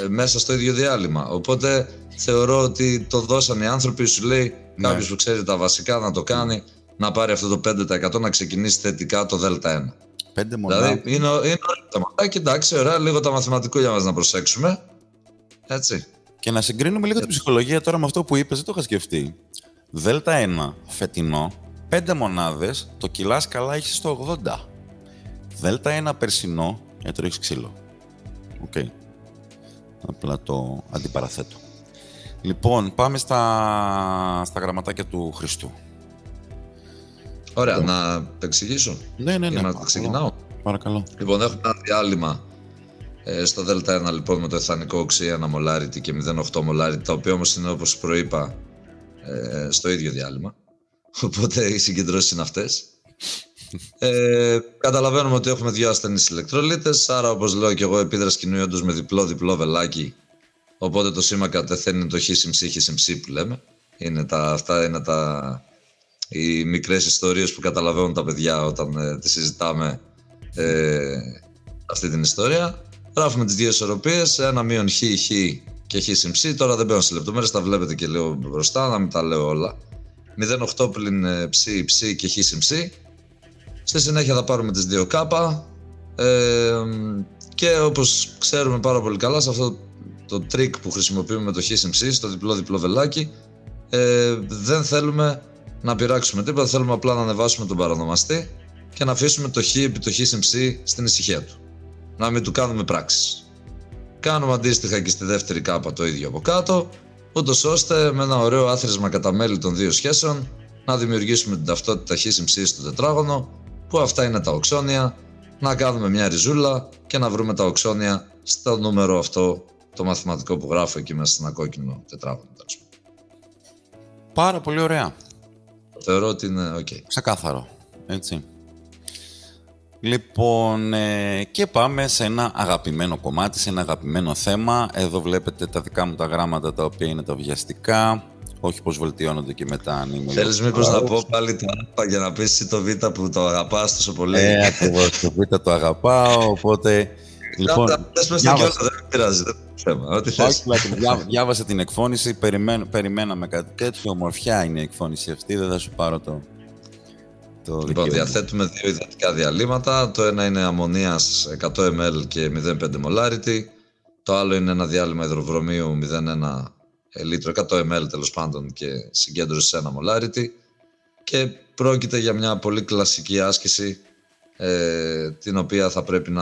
μέσα στο ίδιο διάλειμμα. Οπότε θεωρώ ότι το δώσαν οι άνθρωποι, σου λέει κάποιος που ξέρει τα βασικά να το κάνει, να πάρει αυτό το 5% να ξεκινήσει θετικά το Δ1. 5 μονάδες. Δηλαδή είναι ωραία τα μαθηματικά, εντάξει, ωραία, λίγο τα μαθηματικούλια μας να προσέξουμε. Έτσι. Και να συγκρίνουμε λίγο την ψυχολογία τώρα με αυτό που είπες, δεν το είχα σκεφτεί. Δ1 φετινό, 5 μονάδες, το κιλάς καλά έχεις στο 80. Δ1 περσινό, το ρίξεις ξύλο. Οκ. Απλά το αντιπαραθέτω. Λοιπόν, πάμε στα γραμματάκια του Χριστού. Ωραία, να το εξηγήσω. Ναι. Να το ξεκινάω. Παρακαλώ. Λοιπόν, έχουμε ένα διάλειμμα στο Δ1 λοιπόν με το εθανικό οξύ 1 molarity και 0,8 molarity, τα οποία όμως είναι, όπως προείπα, στο ίδιο διάλειμμα. Οπότε οι συγκεντρώσεις είναι αυτές. Καταλαβαίνουμε ότι έχουμε 2 ασθενείς ηλεκτρολίτες, άρα όπως λέω και εγώ, επίδραση κοινού ιόντος με διπλό βελάκι. Οπότε το σήμα κατευθέν είναι το χ-ψ που λέμε. Αυτά είναι οι μικρές ιστορίες που καταλαβαίνουν τα παιδιά όταν τις συζητάμε αυτή την ιστορία. Γράφουμε τις 2 ισορροπίες, 1 μείον χ και χ-ψ. Τώρα δεν μπαίνω σε λεπτομέρειες, τα βλέπετε και λίγο μπροστά, να μην τα λέω όλα. 0,8 πλην ψ και χ-ψ. Στη συνέχεια θα πάρουμε τις 2 κάπα και όπως ξέρουμε πάρα πολύ καλά, σε αυτό το τρίκ που χρησιμοποιούμε με το χ-ψ, στο διπλό βελάκι, δεν θέλουμε να πειράξουμε τίποτα, θέλουμε απλά να ανεβάσουμε τον παρονομαστή και να αφήσουμε το χ επί το χ-ψ στην ησυχία του. Να μην του κάνουμε πράξεις. Κάνουμε αντίστοιχα και στη δεύτερη κάπα το ίδιο από κάτω, ούτως ώστε με ένα ωραίο άθροισμα κατά μέλη των 2 σχέσεων να δημιουργήσουμε την ταυτότητα χ-ψ στο τετράγωνο, που αυτά είναι τα οξόνια, να κάνουμε μια ριζούλα και να βρούμε τα οξόνια στο νούμερο αυτό, το μαθηματικό που γράφω εκεί μέσα σε ένα κόκκινο τετράγωνο. Πάρα πολύ ωραία. Θεωρώ ότι είναι ok. Ξεκάθαρο, έτσι. Λοιπόν, και πάμε σε ένα αγαπημένο κομμάτι, σε ένα αγαπημένο θέμα. Εδώ βλέπετε τα δικά μου τα γράμματα, τα οποία είναι τα βιαστικά. Όχι πως βελτιώνονται και μετά αν είμαι... Θέλεις μήπως να πω πάλι το Α για να πεις εσύ το Β που το αγαπάς τόσο πολύ? Ακριβώς, το Β το αγαπάω, οπότε... Λοιπόν, δεν πειράζει, δεν θέμα. Ό,τι θες. Διάβασα την εκφώνηση, περιμέναμε κάτι τέτοιο. Ομορφιά είναι η εκφώνηση αυτή, δεν θα σου πάρω το Λοιπόν, διαθέτουμε 2 υδατικά διαλύματα. Το ένα είναι αμμονίας 100 ml και 0,5 molarity. Το άλλο είναι ένα διάλειμμα υδροβρωμίου 0,1 λίτρο, 100 ml τέλος πάντων, και συγκέντρωση 1 molarity. Και πρόκειται για μια πολύ κλασική άσκηση, την οποία θα πρέπει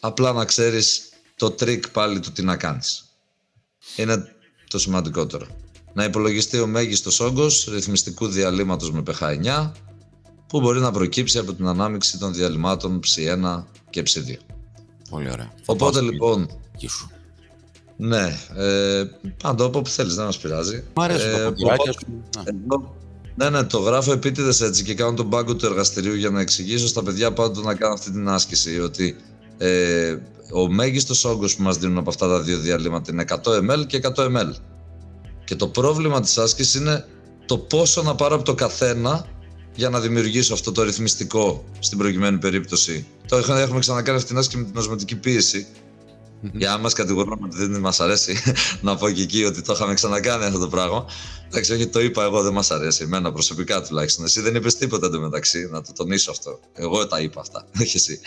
απλά να ξέρεις το τρίκ πάλι του τι να κάνεις. Είναι το σημαντικότερο. Να υπολογιστεί ο μέγιστος όγκος ρυθμιστικού διαλύματος με pH 9, που μπορεί να προκύψει από την ανάμειξη των διαλυμάτων ψ1 και ψ2. Πολύ ωραία. Οπότε λοιπόν... Ναι, πάντα όπου θέλεις, δεν μας πειράζει. Μ' αρέσει το κοκκυράκια σου. Ναι, το γράφω επίτηδες έτσι και κάνω τον πάγκο του εργαστηρίου για να εξηγήσω στα παιδιά πάντα να κάνουν αυτή την άσκηση, ότι ο μέγιστος όγκος που μας δίνουν από αυτά τα 2 διαλύματα είναι 100 ml και 100 ml. Και το πρόβλημα της άσκησης είναι το πόσο να πάρω από το καθένα για να δημιουργήσω αυτό το ρυθμιστικό στην προκειμένη περίπτωση. Το έχουμε ξανακάνει αυτήν την άσκηση με την οσμοτική πίεση. Για να μας κατηγορούν ότι δεν μας αρέσει, να πω και εκεί ότι το είχαμε ξανακάνει αυτό το πράγμα. Εντάξει, όχι, το είπα εγώ, δεν μας αρέσει, εμένα προσωπικά τουλάχιστον. Εσύ δεν είπες τίποτα εντωμεταξύ, να το τονίσω αυτό. Εγώ τα είπα αυτά, όχι εσύ.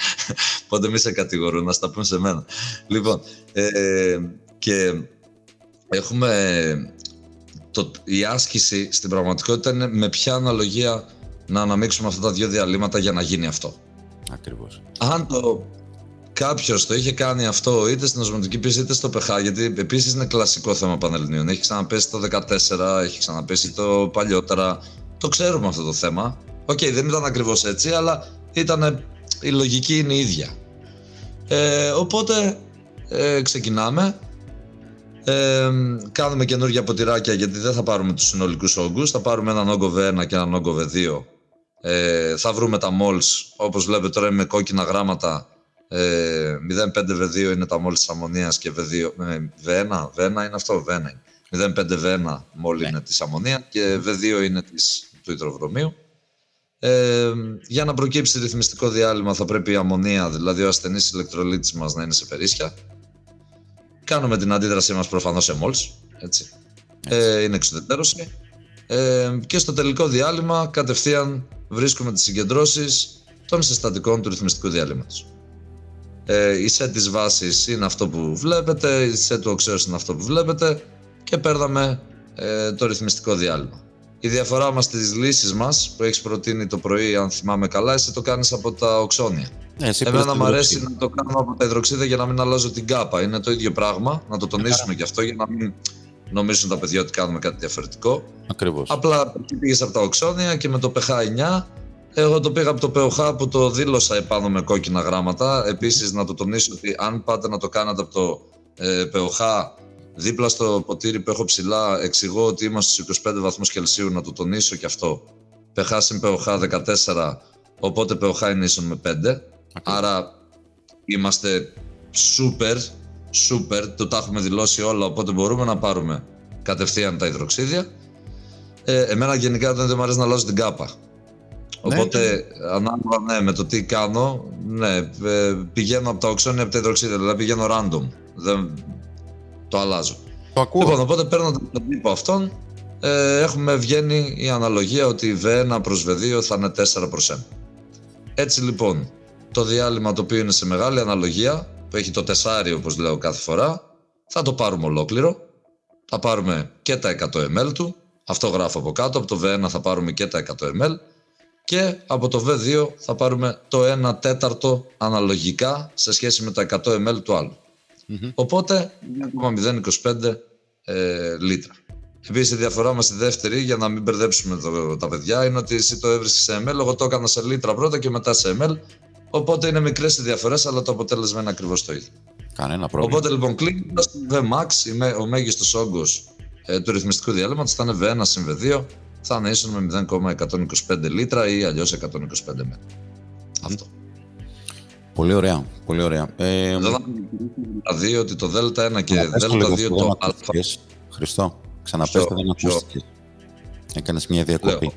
Οπότε μη σε κατηγορούν, να στα πούν σε μένα. Λοιπόν, και έχουμε η άσκηση στην πραγματικότητα είναι με ποια αναλογία να αναμίξουμε αυτά τα 2 διαλύματα για να γίνει αυτό. Ακριβώς. Αν κάποιος το είχε κάνει αυτό είτε στην οσμοτική πίεση είτε στο pH, γιατί επίσης είναι κλασικό θέμα πανελληνίων. Έχει ξαναπέσει το 14, έχει ξαναπέσει το παλιότερα. Το ξέρουμε αυτό το θέμα. Οκ, δεν ήταν ακριβώς έτσι, αλλά η λογική είναι η ίδια. Οπότε ξεκινάμε. Κάνουμε καινούργια ποτηράκια, γιατί δεν θα πάρουμε τους συνολικούς όγκους. Θα πάρουμε έναν όγκο V1 και έναν όγκο V2. Θα βρούμε τα moles, όπως βλέπετε τώρα με κόκκινα γράμματα. 0,5 V2 είναι τα μόλις της αμμονίας και V2, V1 είναι αυτό, V1 είναι. 0,5 V1 μόλι είναι της αμμονίας και V2 είναι του υδροβρωμίου. Για να προκύψει ρυθμιστικό διάλειμμα θα πρέπει η αμμονία, δηλαδή ο ασθενής ηλεκτρολίτης μας, να είναι σε περίσσια. Κάνουμε την αντίδρασή μας προφανώς σε μόλς, έτσι. Είναι εξουδετερώση. Και στο τελικό διάλειμμα κατευθείαν βρίσκουμε τις συγκεντρώσεις των συστατικών του ρυθμιστικού διαλύματος. Η σε της βάσης είναι αυτό που βλέπετε, η σε του οξέως είναι αυτό που βλέπετε και παίρναμε το ρυθμιστικό διάλειμμα. Η διαφορά μας στις λύσεις μας που έχεις προτείνει το πρωί, αν θυμάμαι καλά, εσύ το κάνεις από τα οξόνια. Εμένα μου αρέσει να το κάνω από τα υδροξίδια για να μην αλλάζω την κάπα. Είναι το ίδιο πράγμα, να το τονίσουμε και αυτό για να μην νομίζουν τα παιδιά ότι κάνουμε κάτι διαφορετικό. Ακριβώς. Απλά πήγες από τα οξόνια και με το pH 9. Εγώ το πήγα από το pH που το δήλωσα επάνω με κόκκινα γράμματα. Επίσης να το τονίσω ότι αν πάτε να το κάνετε από το pH δίπλα στο ποτήρι που έχω ψηλά, εξηγώ ότι είμαστε στους 25 βαθμούς Κελσίου, να το τονίσω και αυτό. pH συν pH 14, οπότε pH είναι ίσον με 5. Άρα είμαστε super, το τα έχουμε δηλώσει όλα, οπότε μπορούμε να πάρουμε κατευθείαν τα υδροξίδια. Εμένα γενικά δεν μου αρέσει να αλλάζω την κάπα. Οπότε, ανάλογα με το τι κάνω, πηγαίνω από τα οξόνια από τα υδροξίδια, δηλαδή πηγαίνω random. Δεν το αλλάζω. Το ακούω. Λοιπόν, οπότε παίρνω τον τύπο αυτόν, βγαίνει η αναλογία ότι V1 προς V2 θα είναι 4 προς 1. Έτσι λοιπόν, το διάλειμμα το οποίο είναι σε μεγάλη αναλογία, που έχει το 4 όπως λέω κάθε φορά, θα το πάρουμε ολόκληρο. Θα πάρουμε και τα 100 ml του, αυτό γράφω από κάτω, από το V1 θα πάρουμε και τα 100 ml και από το V2 θα πάρουμε το 1/4 αναλογικά σε σχέση με τα 100 ml του άλλου. Οπότε 0,025 λίτρα. Επίσης η διαφορά μας στη δεύτερη, για να μην μπερδέψουμε τα παιδιά, είναι ότι εσύ το έβρισκες σε ml, εγώ το έκανα σε λίτρα πρώτα και μετά σε ml. Οπότε είναι μικρές οι διαφορές, αλλά το αποτέλεσμα είναι ακριβώς το ίδιο. Κανένα πρόβλημα. Οπότε λοιπόν κλείνοντας, Vmax, ο μέγιστος όγκος του ρυθμιστικού διαλύματος θα είναι V1 συν V2, θα είναι ίσον με 0,125 λίτρα ή αλλιώς 125 ml. Αυτό. Πολύ ωραία, πολύ ωραία. Εδώ θα δει ότι το Δ1 και Δ2 το α. Χριστό, ξαναπέστε, δεν ακούστηκε. Έκανες μια διακοπή.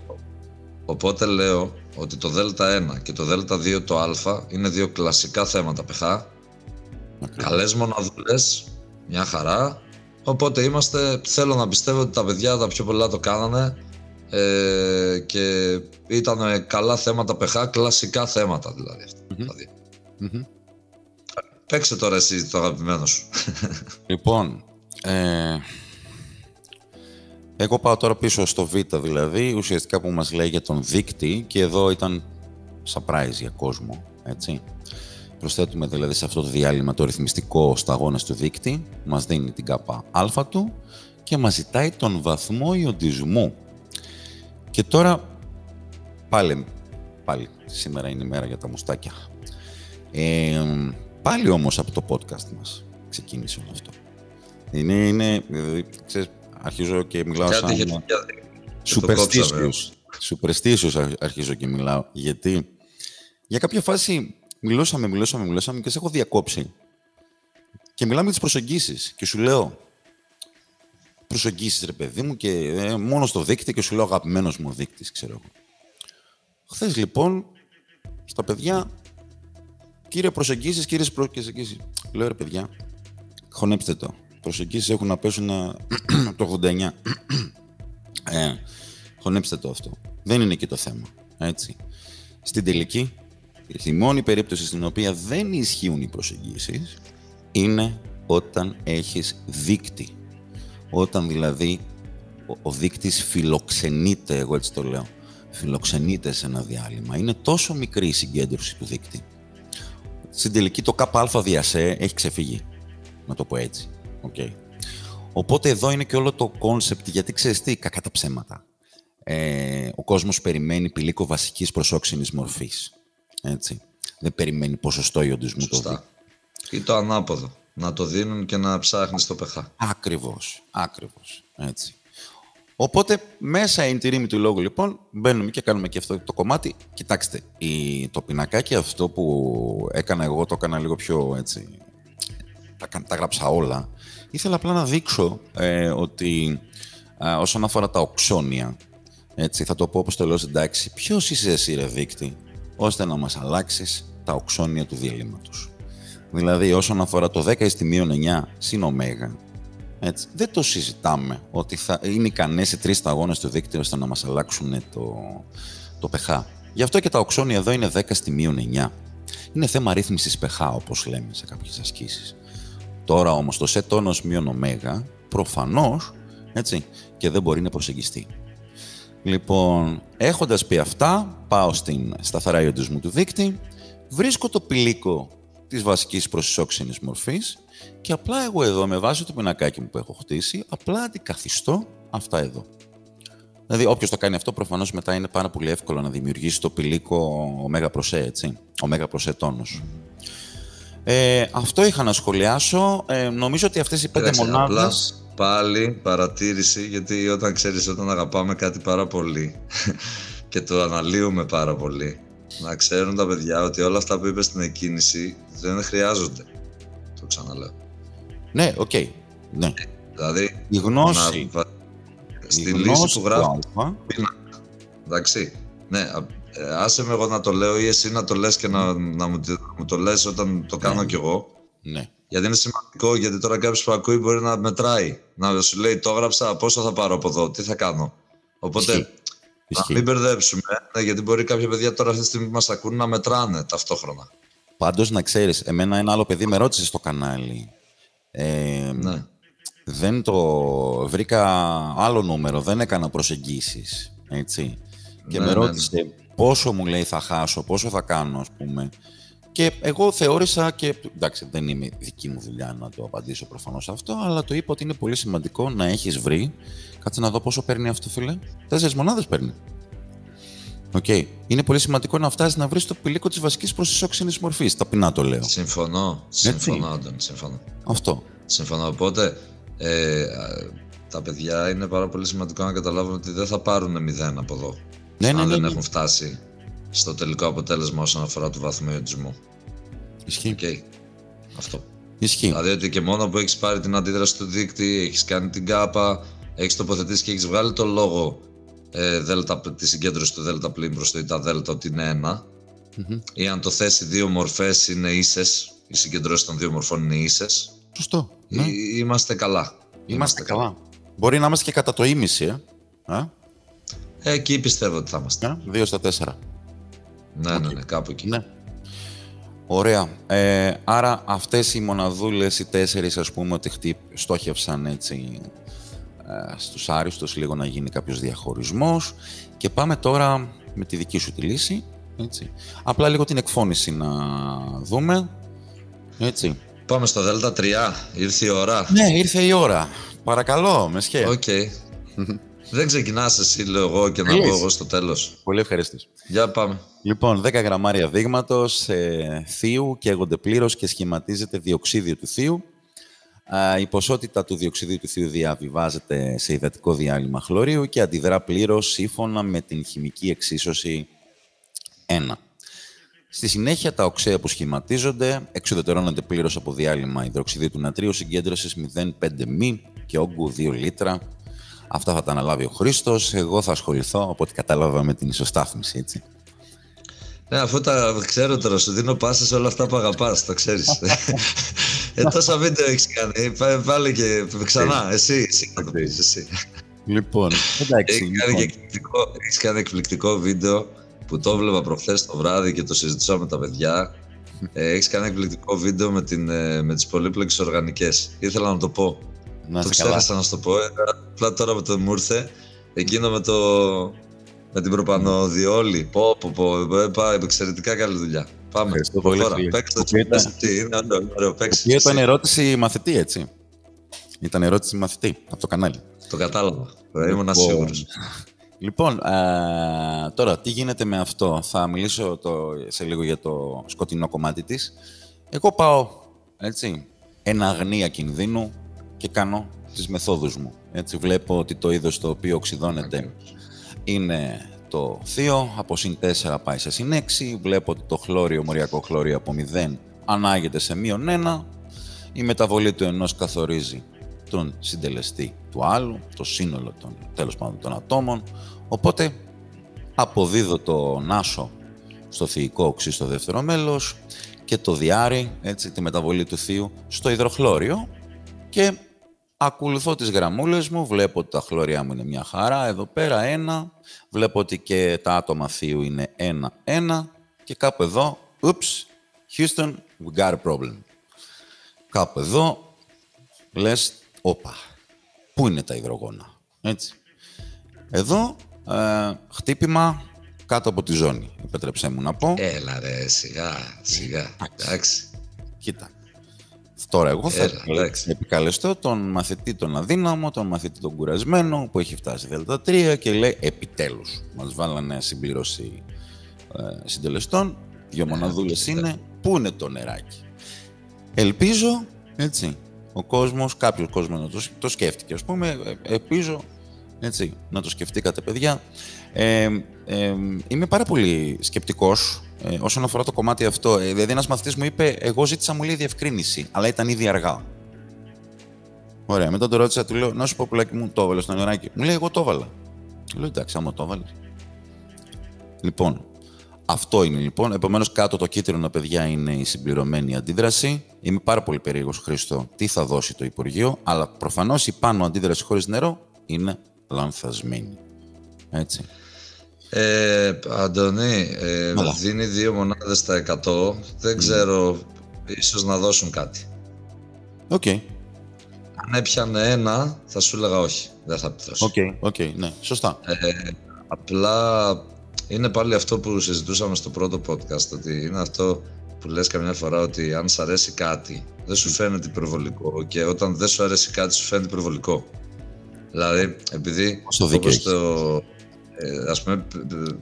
Οπότε λέω ότι το Δ1 και το Δ2 το α είναι δύο κλασικά θέματα pH. Καλές μοναδούλες, μια χαρά. Οπότε θέλω να πιστεύω ότι τα παιδιά τα πιο πολλά το κάνανε και ήταν καλά θέματα pH, κλασικά θέματα δηλαδή. Παίξε τώρα εσύ το αγαπημένο σου. Λοιπόν, εγώ πάω τώρα πίσω στο Β, δηλαδή, ουσιαστικά που μας λέει για τον δείκτη και εδώ ήταν surprise για κόσμο, έτσι. Προσθέτουμε δηλαδή σε αυτό το διάλειμμα το ρυθμιστικό σταγόνες του δείκτη, μας δίνει την κάπα α του και μας ζητάει τον βαθμό ιοντισμού. Και τώρα, πάλι σήμερα είναι η μέρα για τα μουστάκια. Πάλι όμως από το podcast μας ξεκίνησε όλο αυτό. Ξέρεις, αρχίζω και μιλάω σαν superstitious αρχίζω και μιλάω, γιατί για κάποια φάση μιλούσαμε και σε έχω διακόψει και μιλάμε για τις προσεγγίσεις και σου λέω προσεγγίσεις ρε παιδί μου και μόνο στο δείκτη και σου λέω αγαπημένος μου δείκτης, ξέρω εγώ. Χθες λοιπόν στα παιδιά, κύριε προσεγγίσεις, λέω ρε παιδιά, χωνέψτε το. Προσεγγίσεις έχουν να πέσουν το 89. Χωνέψτε το αυτό. Δεν είναι και το θέμα. Έτσι. Στην τελική, η μόνη περίπτωση στην οποία δεν ισχύουν οι προσεγγίσεις είναι όταν έχεις δείκτη. Όταν δηλαδή ο δείκτης φιλοξενείται, εγώ έτσι το λέω, φιλοξενείται σε ένα διάλειμμα. Είναι τόσο μικρή η συγκέντρωση του δείκτη. Στην τελική το ΚΑ δια ΣΕ έχει ξεφύγει, να το πω έτσι. Okay. Οπότε εδώ είναι και όλο το κόνσεπτ, γιατί ξέρεις τι, κακά τα ψέματα. Ο κόσμος περιμένει πηλίκο βασικής προσόξινης μορφής. Έτσι. Δεν περιμένει ποσοστό ιοντισμού. Σωστά. Ή το ανάποδο. Να το δίνουν και να ψάχνεις το pH. Ακριβώς. Έτσι. Οπότε, μέσα είναι τη ρήμη του λόγου, λοιπόν, μπαίνουμε και κάνουμε και αυτό το κομμάτι. Κοιτάξτε, το πινακάκι αυτό που έκανα εγώ, το έκανα λίγο πιο έτσι. Τα γράψα όλα. Ήθελα απλά να δείξω ότι όσον αφορά τα οξόνια, έτσι, θα το πω όπως το λέω στην τάξη, ποιος είσαι εσύ, ρε δείκτη, ώστε να μας αλλάξεις τα οξόνια του διαλύματος. Δηλαδή, όσον αφορά το 10 στη μείον 9 συν ωμέγα, έτσι, δεν το συζητάμε ότι θα είναι ικανές οι 3 σταγόνες του δείκτη ώστε να μας αλλάξουν το pH. Γι' αυτό και τα οξόνια εδώ είναι 10 στη μείον 9. Είναι θέμα ρύθμισης pH, όπως λέμε σε κάποιες ασκήσεις. Τώρα όμως το σε τόνος μείον ωμέγα, προφανώς, έτσι, και δεν μπορεί να προσεγγιστεί. Λοιπόν, έχοντας πει αυτά, πάω στην σταθερά ιοντισμού του δείκτη, βρίσκω το πηλίκο της βασικής προσισόξενης μορφής και απλά εγώ εδώ, με βάση το πινακάκι μου που έχω χτίσει, απλά αντικαθιστώ αυτά εδώ. Δηλαδή, όποιος το κάνει αυτό, προφανώς μετά είναι πάρα πολύ εύκολο να δημιουργήσει το πηλίκο ωμέγα προς ε, έτσι, ωμέγα προς ε τόνος. Αυτό είχα να σχολιάσω. Νομίζω ότι αυτές οι 5 μονάδες... Απλά πάλι παρατήρηση, γιατί όταν αγαπάμε κάτι πάρα πολύ και το αναλύουμε πάρα πολύ, να ξέρουν τα παιδιά ότι όλα αυτά που είπες στην εκκίνηση δεν χρειάζονται. Το ξαναλέω. Ναι, οκ. Ναι. Δηλαδή, η γνώση... στη λύση που γράφω... Εντάξει. Ναι, άσε με εγώ να το λέω ή εσύ να το λες και να μου το λες όταν το κάνω κι εγώ. Ναι. Γιατί είναι σημαντικό, γιατί τώρα κάποιος που ακούει μπορεί να μετράει. Να σου λέει, το έγραψα, πόσο θα πάρω από εδώ, τι θα κάνω. Οπότε, να μην μπερδέψουμε, γιατί μπορεί κάποια παιδιά τώρα αυτή τη στιγμή που μας ακούν να μετράνε ταυτόχρονα. Πάντως, να ξέρεις, εμένα ένα άλλο παιδί με ρώτησε στο κανάλι. Ναι. Δεν το βρήκα άλλο νούμερο, δεν έκανα προσεγγίσεις, έτσι. Και με ρώτησε πόσο μου λέει θα χάσω, πόσο θα κάνω, ας πούμε. Και εγώ θεώρησα και, εντάξει, δεν είναι δική μου δουλειά να το απαντήσω προφανώς αυτό, αλλά το είπα ότι είναι πολύ σημαντικό να έχεις βρει. Κάτσε να δω πόσο παίρνει αυτό, φίλε. 4 μονάδες παίρνει. Οκ. Είναι πολύ σημαντικό να φτάσεις να βρεις το πηλίκο της βασικής προσισόξενης μορφής. Ταπεινά το λέω. Συμφωνώ, Άντων, συμφωνώ. Αυτό. Συμφωνώ. Οπότε, τα παιδιά είναι πάρα πολύ σημαντικό να καταλάβουν ότι δεν θα πάρουν 0 από εδώ. Αν δεν έχουν φτάσει στο τελικό αποτέλεσμα όσον αφορά το βαθμό ιοντισμού. Ισχύει. Okay. Αυτό. Ισχύει. Δηλαδή ότι και μόνο που έχεις πάρει την αντίδραση του δείκτη, έχεις κάνει την κάπα, έχεις τοποθετήσει και έχεις βγάλει το λόγο τη συγκέντρωση του δέλτα πλήν προς το ητα δέλτα ότι είναι 1, ή αν το θέσει 2 μορφές είναι ίσες, οι συγκεντρώσεις των 2 μορφών είναι ίσες. Σωστό. Ναι. Είμαστε καλά. Είμαστε καλά. Μπορεί να είμαστε και κατά το ίμιση, Εκεί πιστεύω ότι θα είμαστε. 2 στα 4. Ναι, κάπου εκεί. Ναι. Ωραία. Άρα αυτές οι μοναδούλες, οι 4, ας πούμε, ότι στόχευσαν έτσι στους άριστους λίγο να γίνει κάποιος διαχωρισμός. Και πάμε τώρα με τη δική σου τη λύση. Έτσι. Απλά λίγο την εκφώνηση να δούμε. Έτσι. Πάμε στο Δέλτα 3. Ήρθε η ώρα. Ναι, ήρθε η ώρα. Παρακαλώ, με σχέδιο. Οκ. Δεν ξεκινάς εσύ, λέω εγώ, και να πω εγώ στο τέλος. Πολύ ευχαριστής. Για πάμε. Λοιπόν, 10 γραμμάρια δείγματος θείου καίγονται πλήρως και σχηματίζεται διοξίδιο του θείου. Η ποσότητα του διοξιδίου του θείου διαβιβάζεται σε υδατικό διάλειμμα χλωρίου και αντιδρά πλήρως σύμφωνα με την χημική εξίσωση 1. Στη συνέχεια, τα οξέα που σχηματίζονται εξουδετερώνονται πλήρως από διάλειμμα υδροξιδίου του νατρίου συγκέντρωσης 0,5 μη και όγκου 2 λίτρα. Αυτά θα τα αναλάβει ο Χρήστος. Εγώ θα ασχοληθώ, από ό,τι κατάλαβα, με την ισοστάθμιση, έτσι. Ναι, αφού τα ξέρω τώρα, σου δίνω πάσα σε όλα αυτά που αγαπάς, το ξέρεις. Τόσα βίντεο έχεις κάνει, πάλι και ξανά, εσύ θα το πεις, εσύ. Λοιπόν, εντάξει. Έχεις κάνει εκπληκτικό βίντεο που το έβλεπα προχθές το βράδυ και το συζητούσα με τα παιδιά. Έχεις κάνει εκπληκτικό βίντεο με τις πολύπλοκες οργανικές. Ήθελα να το πω. Το ξέχασα να σου το πω, απλά τώρα που το μου ήρθε, εκείνο με την προπανοδιόλη. Εξαιρετικά καλή δουλειά. Πάμε. Ευχαριστώ πολύ. Ήταν ερώτηση μαθητή, έτσι. Ήταν ερώτηση μαθητή από το κανάλι. Το κατάλαβα. Ήμουν σίγουρος. Λοιπόν, τώρα τι γίνεται με αυτό. Θα μιλήσω σε λίγο για το σκοτεινό κομμάτι της. Εγώ πάω, έτσι, εν αγνία κινδύνου και κάνω τις μεθόδους μου. Έτσι βλέπω ότι το είδος το οποίο οξυδώνεται είναι το θείο, από -4 πάει σε -6. Βλέπω ότι το χλώριο, μοριακό χλώριο από 0 ανάγεται σε -1. Η μεταβολή του ενός καθορίζει τον συντελεστή του άλλου, το σύνολο των, τέλος πάντων, των ατόμων. Οπότε αποδίδω τον άσο στο θηϊκό οξύ στο δεύτερο μέλος και το διάρρη, έτσι, τη μεταβολή του θείου στο υδροχλώριο και ακολουθώ τις γραμμούλες μου, βλέπω ότι τα χλώρια μου είναι μια χαρά, εδώ πέρα 1, βλέπω ότι και τα άτομα θείου είναι 1-1 και κάπου εδώ, oops, Houston, we got a problem. Κάπου εδώ, λες, όπα, πού είναι τα υδρογόνα, έτσι. Εδώ, χτύπημα κάτω από τη ζώνη, επέτρεψέ μου να πω. Έλα ρε, σιγά, εντάξει. Κοίτα, τώρα εγώ θα επικαλεστώ τον μαθητή τον αδύναμο, τον μαθητή τον κουρασμένο, που έχει φτάσει Δ3 και λέει, επιτέλους, μας βάλανε συμπλήρωση συντελεστών, 2 μοναδούλες είναι, πού είναι το νεράκι. Ελπίζω, έτσι, ο κόσμος, κάποιος κόσμος να το σκέφτηκε, ας πούμε, ελπίζω, έτσι, να το σκεφτήκατε, παιδιά. Είμαι πάρα πολύ σκεπτικός όσον αφορά το κομμάτι αυτό. Δηλαδή, ένας μαθητής μου είπε, εγώ ζήτησα, μου λέει, διευκρίνηση, αλλά ήταν ήδη αργά. Ωραία, μετά το ρώτησα, του λέω, να σου πω, πουλάκι μου, το έβαλες στο νεράκι. Μου λέει, εγώ το έβαλα. Λέω, εντάξει, άμα το έβαλες. Λοιπόν, αυτό είναι λοιπόν. Επομένως, κάτω το κίτρινο, παιδιά, είναι η συμπληρωμένη αντίδραση. Είμαι πάρα πολύ περίεργος, Χρήστο, τι θα δώσει το Υπουργείο, αλλά προφανώς η πάνω αντίδραση χωρίς νερό είναι λανθασμένη. Έτσι. Αντωνή, δίνει 2 μονάδες στα 100. Δεν ξέρω, ίσως να δώσουν κάτι. Οκ. Αν έπιανε 1, θα σου έλεγα όχι. Δεν θα δώσω. Οκ, ναι, σωστά. Απλά είναι πάλι αυτό που συζητούσαμε στο πρώτο podcast, ότι είναι αυτό που λες καμιά φορά, ότι αν σ' αρέσει κάτι, δεν σου φαίνεται υπερβολικό, και όταν δεν σου αρέσει κάτι, σου φαίνεται υπερβολικό. Δηλαδή, επειδή όπως ας πούμε,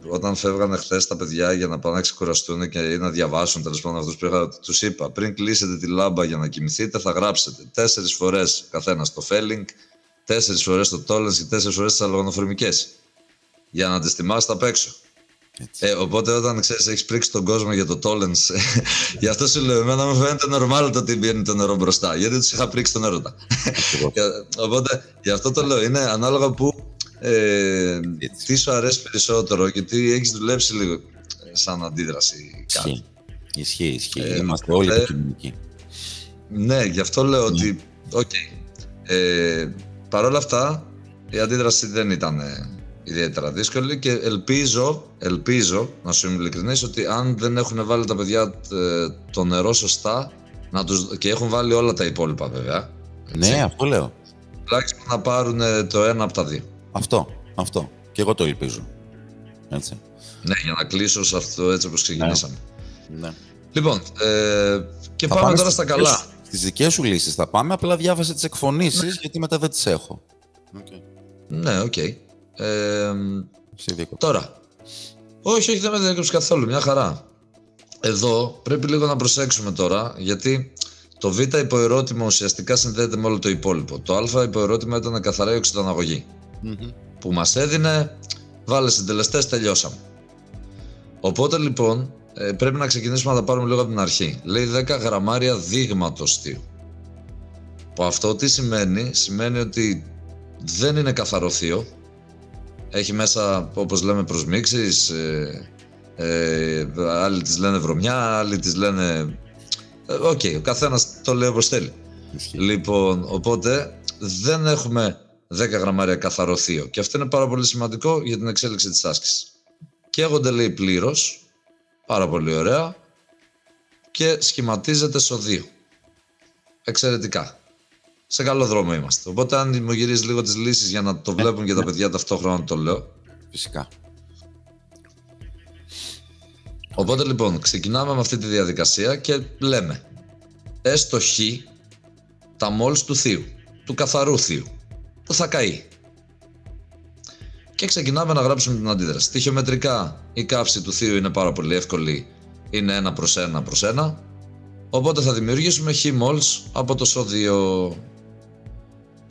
όταν φεύγανε χθες τα παιδιά για να πάνε να ξεκουραστούν και να διαβάσουν, τέλος πάντων, αυτούς που τους είπα, πριν κλείσετε τη λάμπα για να κοιμηθείτε, θα γράψετε 4 φορές καθένας το Felling, 4 φορές το Tollens και 4 φορές τις αλογονοφορμικές, για να τις θυμάστε απ' έξω. Οπότε όταν ξέρεις, έχεις πρίξει τον κόσμο για το Tollens, γι' αυτό σου λέω, εμένα μου φαίνεται normal το ότι μπαίνει το νερό μπροστά, γιατί τους είχα πρίξει τον έρωτα. Οπότε γι' αυτό το λέω, είναι ανάλογα που τι σου αρέσει περισσότερο και τι έχεις δουλέψει λίγο σαν αντίδραση. Ισχύει. Είμαστε όλοι υποκειμενικοί. Ναι, γι' αυτό λέω ότι παρόλα αυτά η αντίδραση δεν ήταν ιδιαίτερα δύσκολη και ελπίζω, να σου είμαι ειλικρινής, ότι αν δεν έχουν βάλει τα παιδιά το νερό σωστά και έχουν βάλει όλα τα υπόλοιπα, βέβαια. Έτσι, ναι, αυτό λέω. Τουλάχιστον να πάρουν το ένα από τα 2. Αυτό. Και εγώ το ελπίζω. Έτσι. Ναι, για να κλείσω σε αυτό, έτσι όπως ξεκινήσαμε. Ναι. Λοιπόν, και πάμε τώρα στα καλά. Στις δικές σου λύσεις θα πάμε, απλά διάβασε τις εκφωνήσεις, γιατί μετά δεν τις έχω. Ναι, οκ. Τώρα, όχι, δεν με διακόψει καθόλου, μια χαρά. Εδώ πρέπει λίγο να προσέξουμε τώρα, γιατί το β υποερώτημα ουσιαστικά συνδέεται με όλο το υπόλοιπο. Το α υποερώτημα ήταν καθαρά η οξυδαναγωγή, που μας έδινε, βάλε συντελεστές, τελειώσαμε. Οπότε λοιπόν πρέπει να ξεκινήσουμε να τα πάρουμε λίγο από την αρχή. Λέει 10 γραμμάρια δείγματος θείου. Που αυτό τι σημαίνει? Σημαίνει ότι δεν είναι καθαρό θείο. Έχει μέσα, όπως λέμε, προσμίξεις, άλλοι τις λένε βρωμιά, άλλοι τις λένε... ο καθένας το λέει όπως θέλει. Λοιπόν, οπότε δεν έχουμε 10 γραμμάρια καθαρό θείο. Και αυτό είναι πάρα πολύ σημαντικό για την εξέλιξη της άσκησης. Καίγονται, λέει, πλήρως, πάρα πολύ ωραία, και σχηματίζεται στο 2. Εξαιρετικά. Σε καλό δρόμο είμαστε. Οπότε αν μου γυρίζεις λίγο τις λύσεις για να το βλέπουν και τα παιδιά ταυτόχρονα, το λέω. Φυσικά. Οπότε λοιπόν ξεκινάμε με αυτή τη διαδικασία και λέμε έστω χ τα μόλς του θείου, του καθαρού θείου, που θα καεί. Και ξεκινάμε να γράψουμε την αντίδραση. Στοιχειομετρικά η καύση του θείου είναι πάρα πολύ εύκολη, είναι 1/1/1. Οπότε θα δημιουργήσουμε χ μόλς από το σώδιο.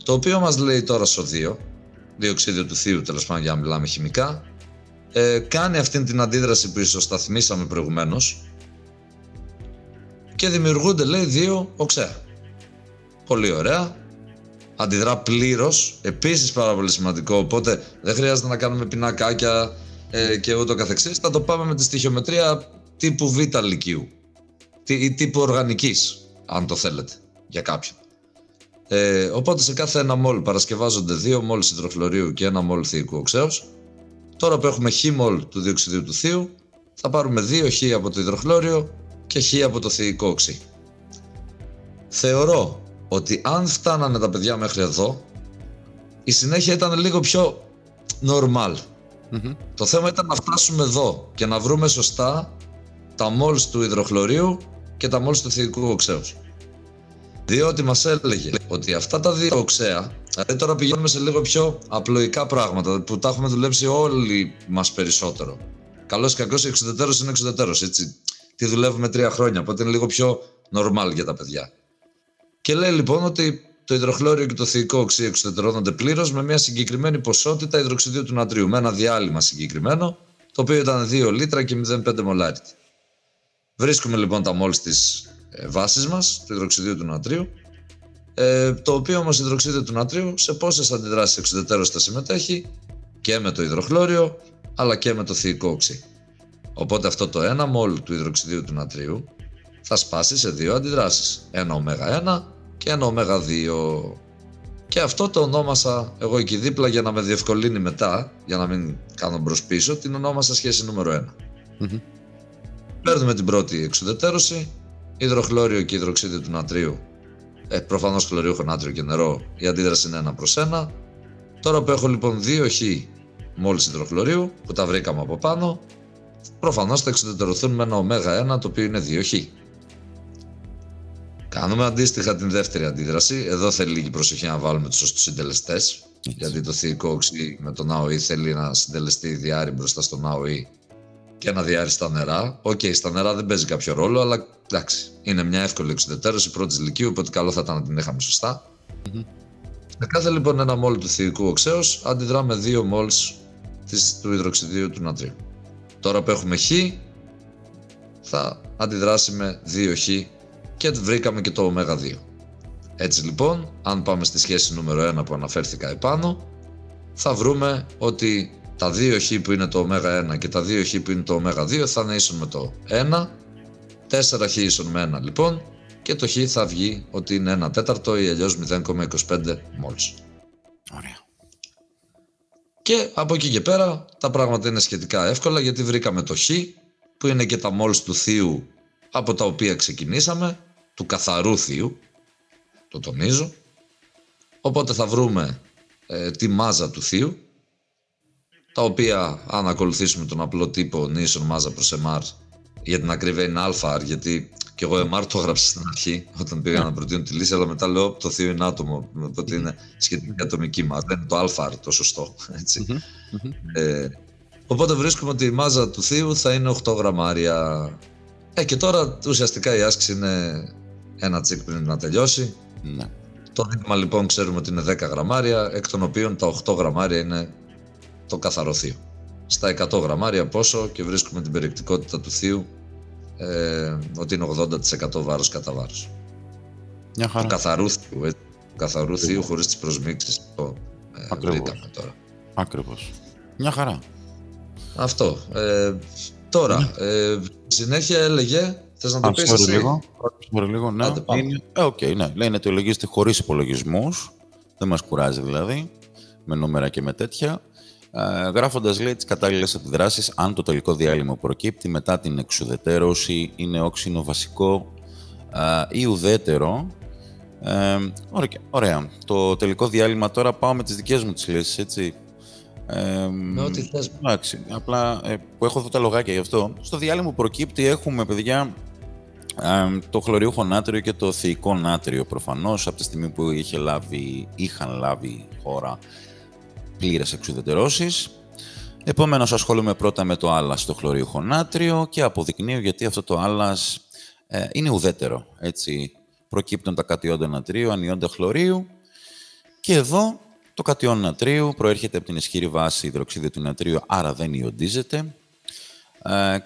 Το οποίο μας λέει τώρα SO2, διοξείδιο του θείου, τέλος πάντων, για να μιλάμε χημικά, κάνει αυτή την αντίδραση που ισοσταθμίσαμε προηγουμένως και δημιουργούνται, λέει, 2 οξέα. Πολύ ωραία. Αντιδρά πλήρως, επίσης πάρα πολύ σημαντικό, οπότε δεν χρειάζεται να κάνουμε πινακάκια και ούτω καθεξής. Θα το πάμε με τη στοιχειομετρία τύπου Β λυκείου ή τύπου οργανικής, αν το θέλετε, για κάποιον. Οπότε σε κάθε 1 μολ παρασκευάζονται 2 μολ υδροχλωρίου και 1 μολ θεϊκού οξέως. Τώρα που έχουμε χ μολ του διοξιδίου του θείου, θα πάρουμε 2 χ από το υδροχλώριο και χ από το θεϊκό οξύ. Θεωρώ ότι αν φτάνανε τα παιδιά μέχρι εδώ, η συνέχεια ήταν λίγο πιο normal. Το θέμα ήταν να φτάσουμε εδώ και να βρούμε σωστά τα μόλς του υδροχλωρίου και τα μόλς του θεϊκού οξέως. Διότι μας έλεγε ότι αυτά τα 2 οξέα, δηλαδή τώρα πηγαίνουμε σε λίγο πιο απλοϊκά πράγματα που τα έχουμε δουλέψει όλοι μας περισσότερο. Καλώς ή κακώς, εξουδετερός είναι εξουδετερός, έτσι. Τι δουλεύουμε 3 χρόνια, οπότε είναι λίγο πιο normal για τα παιδιά. Και λέει λοιπόν ότι το υδροχλώριο και το θεϊκό οξύ εξουδετερώνονται πλήρως με μια συγκεκριμένη ποσότητα υδροξιδίου του νατρίου, με ένα διάλειμμα συγκεκριμένο, το οποίο ήταν 2 λίτρα και 0,5 μολάριτι. Βρίσκουμε λοιπόν τα μόλς της βάσης μας, του υδροξιδίου του νατρίου, το οποίο όμως υδροξίδιο του νατρίου σε πόσες αντιδράσεις εξουδετερώς θα συμμετέχει, και με το υδροχλώριο αλλά και με το θεϊκό οξύ. Οπότε αυτό το 1 μόλ του υδροξιδίου του νατρίου θα σπάσει σε 2 αντιδράσεις, ένα ω1 και ένα ω2. Και αυτό το ονόμασα εγώ εκεί δίπλα για να με διευκολύνει μετά, για να μην κάνω μπρος πίσω, την ονόμασα σχέση νούμερο 1. Παίρνουμε την πρώτη εξουδετερώση, υδροχλώριο και υδροξίδιο του νατρίου, προφανώς χλωριούχο νάτριο και νερό, η αντίδραση είναι 1/1. Τώρα που έχω λοιπόν 2 χ μόλις υδροχλωρίου, που τα βρήκαμε από πάνω, προφανώς θα εξουδετερωθούν με ένα ω1, το οποίο είναι 2 χ. Κάνουμε αντίστοιχα την δεύτερη αντίδραση. Εδώ θέλει λίγη προσοχή να βάλουμε τους σωστούς συντελεστές, γιατί το θεϊκό οξύ με τον ΑΟΗ θέλει να συντελεστεί διάρρη μπροστά στον ΑΟΗ και ένα διάρρη στα νερά. Στα νερά δεν παίζει κάποιο ρόλο, αλλά εντάξει, είναι μια εύκολη εξουδετερώση πρώτης λυκείου, οπότε καλό θα ήταν να την είχαμε σωστά. Σε κάθε λοιπόν 1 μόλ του θεϊκού οξέως αντιδρά με 2 μόλς του υδροξιδίου του νατρίου. Τώρα που έχουμε χ, θα αντιδράσει με 2 χ και βρήκαμε και το ω2. Έτσι λοιπόν, αν πάμε στη σχέση νούμερο 1 που αναφέρθηκα επάνω, θα βρούμε ότι τα 2 χ που είναι το ω1 και τα 2 χ που είναι το ω2 θα είναι ίσον με το 1, 4 χ ίσον με 1 λοιπόν, και το χ θα βγει ότι είναι 1/4 ή αλλιώς 0,25 μόλς. Ωραία. Και από εκεί και πέρα τα πράγματα είναι σχετικά εύκολα, γιατί βρήκαμε το χ που είναι και τα μόλς του θείου από τα οποία ξεκινήσαμε, του καθαρού θείου, το τονίζω. Οπότε θα βρούμε τη μάζα του θείου, τα οποία αν ακολουθήσουμε τον απλό τύπο νήσον μάζα προς MR, για την ακρίβεια είναι αλφα, γιατί και εγώ MR το έγραψα στην αρχή όταν πήγα να προτείνω τη λύση, αλλά μετά λέω το θείο είναι άτομο, οπότε είναι σχετική ατομική μάζα, δεν είναι το αλφα το σωστό, έτσι. Οπότε βρίσκουμε ότι η μάζα του θείου θα είναι 8 γραμμάρια. Και τώρα ουσιαστικά η άσκηση είναι ένα τσικ πριν να τελειώσει. Ναι. Το δείγμα λοιπόν ξέρουμε ότι είναι 10 γραμμάρια, εκ των οποίων τα 8 γραμμάρια είναι το καθαρό θείο. Στα 100 γραμμάρια πόσο, και βρίσκουμε την περιεκτικότητα του θείου ότι είναι 80% βάρος κατά βάρος. Μια χαρά. Του καθαρού θείου, καθαρού θείου χωρίς τις προσμίξεις. Βρήκαμε τώρα. Ακριβώς. Μια χαρά. Αυτό. Τώρα, συνέχεια έλεγε, θες να το πεις εσύ? Λίγο, ναι. Ναι. Λέει να αιτιολογήσετε χωρίς υπολογισμούς. Δεν μας κουράζει δηλαδή, με νούμερα και με τέτοια. Γράφοντας, λέει, τις κατάλληλες αντιδράσεις, αν το τελικό διάλειμμα που προκύπτει μετά την εξουδετερώση είναι όξινο βασικό ή ουδέτερο. Ωραία. Το τελικό διάλειμμα τώρα πάω με τις δικές μου τις λύσεις, έτσι. Ό,τι θες. Εντάξει, απλά που έχω εδώ τα λογάκια γι' αυτό. Στο διάλειμμα που προκύπτει έχουμε, παιδιά, το χλωριούχο νάτριο και το θεϊκό νάτριο, προφανώς, από τη στιγμή που είχαν λάβει χώρα πλήρες εξουδετερώσεις. Επομένως, ασχολούμαι πρώτα με το άλας, το χλωριούχο νάτριο, και αποδεικνύω γιατί αυτό το άλας είναι ουδέτερο. Έτσι, προκύπτουν τα κατιόντα νατρίου, ανιόντα χλωρίου, Και εδώ το κατιόν νατρίου προέρχεται από την ισχυρή βάση υδροξίδιο του νατρίου, άρα δεν ιοντίζεται.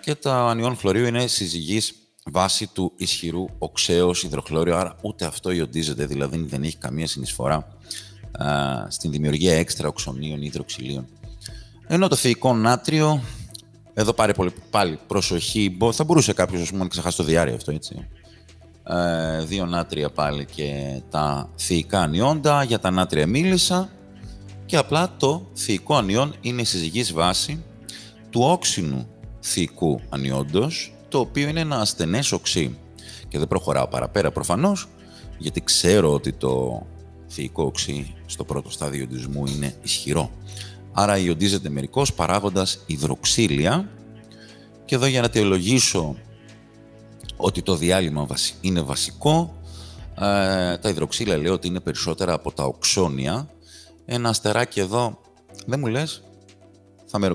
Και το ανιόν χλωρίου είναι συζυγής βάση του ισχυρού οξέως υδροχλώριου, άρα ούτε αυτό ιοντίζεται, δηλαδή δεν έχει καμία συνεισφορά στην δημιουργία έξτρα οξονίων ή υδροξυλίων. Ενώ το θεϊκό νάτριο, εδώ πάρε πάλι προσοχή, θα μπορούσε κάποιος να ξεχάσει το διάρρη αυτό, έτσι. 2 νάτρια πάλι και τα θεϊκά ανιόντα, για τα νάτρια μίλησα, και απλά το θεϊκό ανιόν είναι η συζυγής βάση του όξινου θεϊκού ανιόντος, το οποίο είναι ένα ασθενές οξύ. Και δεν προχωράω παραπέρα προφανώς, γιατί ξέρω ότι το θεϊκό οξύ στο πρώτο στάδιο ιοντισμού είναι ισχυρό. Άρα ιοντίζεται μερικώς παράγοντας υδροξύλια. Και εδώ για να αιτιολογήσω ότι το διάλειμμα είναι βασικό, τα υδροξύλια λέω ότι είναι περισσότερα από τα οξόνια. Ένα αστεράκι εδώ, δεν μου λες,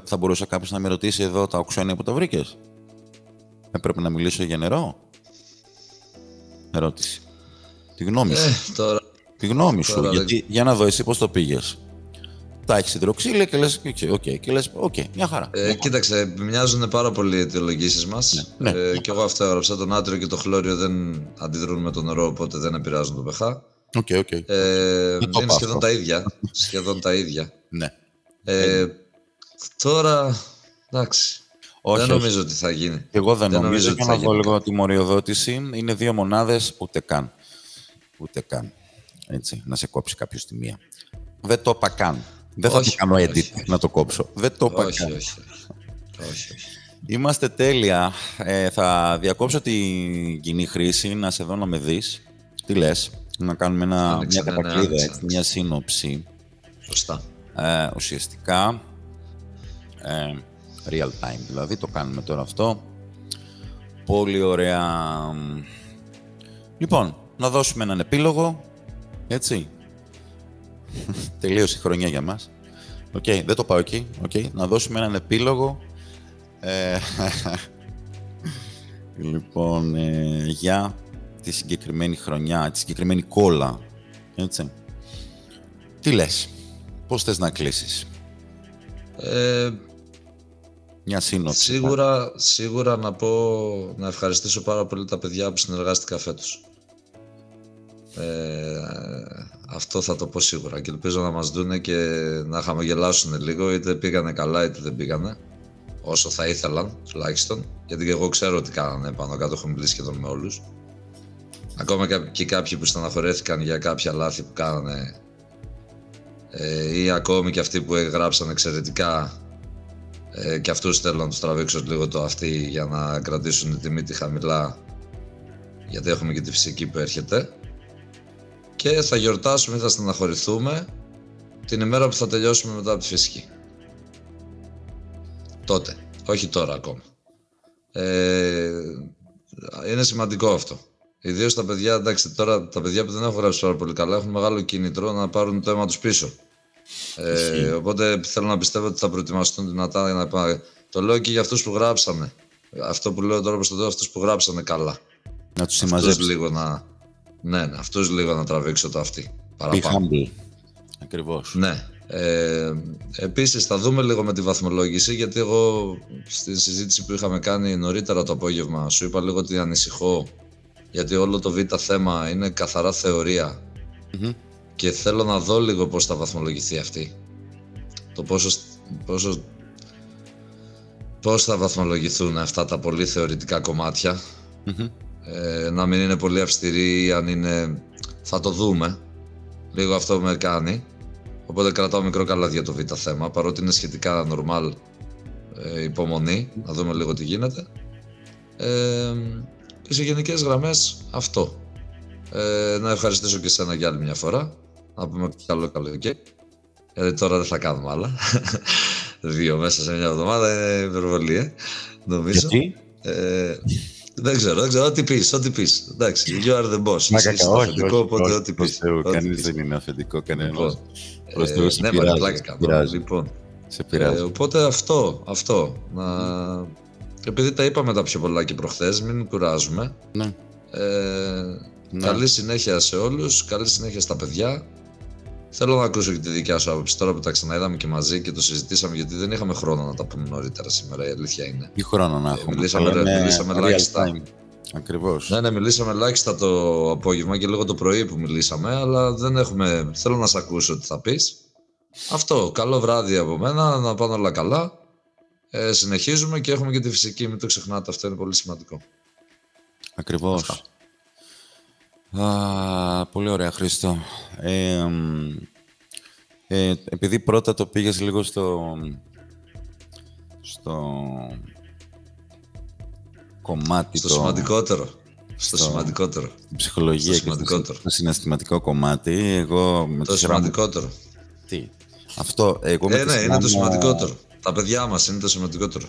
θα μπορούσε κάποιος να με ρωτήσει εδώ τα οξόνια που τα βρήκες. Έπρεπε να μιλήσω για νερό. Ερώτηση. Τη γνώμη σου. Τώρα, τη γνώμη σου, γιατί για να δω εσύ πώς το πήγες. Τα έχεις υδροξύλια και λες, οκ, μια χαρά. Κοίταξε, μοιάζουν πάρα πολύ οι αιτιολογήσεις μας. Ναι. Και εγώ αυτό έγραψα. Το νάτριο και το χλώριο δεν αντιδρούν με το νερό, οπότε δεν επηρεάζουν το pH. Είναι σχεδόν τα ίδια. Σχεδόν τα ίδια. Ναι. Τώρα, εντάξει. Δεν νομίζω ότι θα γίνει. Εγώ δεν νομίζω, και να δω λίγο τη μοριοδότηση. Είναι 2 μονάδες, ούτε καν. Ούτε καν. Έτσι, να σε κόψει κάποιος τη μία. Δεν το είπα καν. Δεν θα το κάνω edit να το κόψω. Δεν το είπα καν. Όχι. Είμαστε τέλεια. Θα διακόψω την κοινή χρήση, να σε δω να με δεις. Τι λες, να κάνουμε μια κατακλείδα, μια σύνοψη. Σωστά. Ουσιαστικά, real time δηλαδή, το κάνουμε τώρα αυτό. Πολύ ωραία. Λοιπόν, να δώσουμε έναν επίλογο, έτσι. Τελείωσε η χρονιά για μας. Δεν το πάω εκεί. Να δώσουμε έναν επίλογο. Λοιπόν, για τη συγκεκριμένη χρονιά, τη συγκεκριμένη κόλλα. Έτσι. Τι λες, πώς θες να κλείσεις? Μια σύνοψη. Σίγουρα να ευχαριστήσω πάρα πολύ τα παιδιά που συνεργάστηκα φέτος. Αυτό θα το πω σίγουρα και ελπίζω να μας δούνε και να χαμογελάσουν λίγο, είτε πήγανε καλά είτε δεν πήγανε, όσο θα ήθελαν τουλάχιστον, γιατί και εγώ ξέρω ότι κάνανε πάνω κάτω, έχω μιλήσει σχεδόν με όλους. Ακόμα και κάποιοι που στεναχωρέθηκαν για κάποια λάθη που κάνανε, ή ακόμη και αυτοί που γράψαν εξαιρετικά, και αυτούς θέλω να τους τραβήξω λίγο το αυτί για να κρατήσουν τη μύτη χαμηλά, γιατί έχουμε και τη φυσική που έρχεται. Και θα γιορτάσουμε ή θα στεναχωρηθούμε την ημέρα που θα τελειώσουμε μετά από τη φυσική. Τότε, όχι τώρα ακόμα. Είναι σημαντικό αυτό. Ιδίως τα παιδιά, εντάξει, τώρα τα παιδιά που δεν έχουν γράψει πάρα πολύ καλά έχουν μεγάλο κίνητρο να πάρουν το αίμα τους πίσω. Οπότε θέλω να πιστεύω ότι θα προετοιμαστούν δυνατά για να πάνε. Το λέω και για αυτούς που γράψανε. Αυτό που λέω τώρα προς το τέλος, αυτούς που γράψανε καλά. Να τους συμμαζέψει. Λίγο να... Ναι, αυτούς λίγο να τραβήξω το αυτή. Παραπάνω. Ακριβώς. Ναι. Επίσης θα δούμε λίγο με τη βαθμολόγηση, γιατί εγώ στη συζήτηση που είχαμε κάνει νωρίτερα το απόγευμα σου είπα λίγο ότι ανησυχώ, γιατί όλο το β' θέμα είναι καθαρά θεωρία και θέλω να δω λίγο πώς θα βαθμολογηθεί αυτή. Το πώς θα βαθμολογηθούν αυτά τα πολύ θεωρητικά κομμάτια. Να μην είναι πολύ αυστηρή, αν είναι... θα το δούμε. Λίγο αυτό με κάνει. Οπότε κρατάω μικρό καλάθι για το β' θέμα, παρότι είναι σχετικά normal, υπομονή, να δούμε λίγο τι γίνεται. Και σε γενικές γραμμές αυτό. Να ευχαριστήσω και εσένα για άλλη μια φορά. Να πούμε καλό καλοκαίρι. Γιατί τώρα δεν θα κάνουμε άλλα. 2 μέσα σε μια εβδομάδα είναι υπερβολή, νομίζω. Γιατί? Δεν ξέρω, ό,τι πεις. Εντάξει, you are the boss. Είσαι αφεντικό, οπότε ό,τι πεις. Κανείς δεν είναι αφεντικό, κανένας. Ναι, μα πλάκα κάνω. Λοιπόν, οπότε αυτό. Επειδή τα είπαμε τα πιο πολλά και προχθές, μην κουράζουμε. Ναι. Καλή συνέχεια σε όλους, καλή συνέχεια στα παιδιά. Θέλω να ακούσω και τη δικιά σου άποψη τώρα που τα ξαναείδαμε και μαζί και το συζητήσαμε, γιατί δεν είχαμε χρόνο να τα πούμε νωρίτερα σήμερα, η αλήθεια είναι. Τι χρόνο να έχουμε. Μιλήσαμε ελάχιστα. Ακριβώς. Ναι, μιλήσαμε ελάχιστα το απόγευμα και λίγο το πρωί που μιλήσαμε, αλλά δεν έχουμε. Θέλω να σε ακούσω τι θα πεις. Αυτό. Καλό βράδυ από μένα, να πάνε όλα καλά. Συνεχίζουμε και έχουμε και τη φυσική, μην το ξεχνάτε, αυτό είναι πολύ σημαντικό. Ακριβώς. Πολύ ωραία, Χρήστο. Επειδή πρώτα το πήγες λίγο στο κομμάτι... Στο σημαντικότερο. Στο σημαντικότερο. Στην ψυχολογία και στο συναισθηματικό κομμάτι, εγώ... Το σημαντικότερο. Τι? Αυτό, εγώ ναι, είναι το σημαντικότερο. Τα παιδιά μας είναι το σημαντικότερο.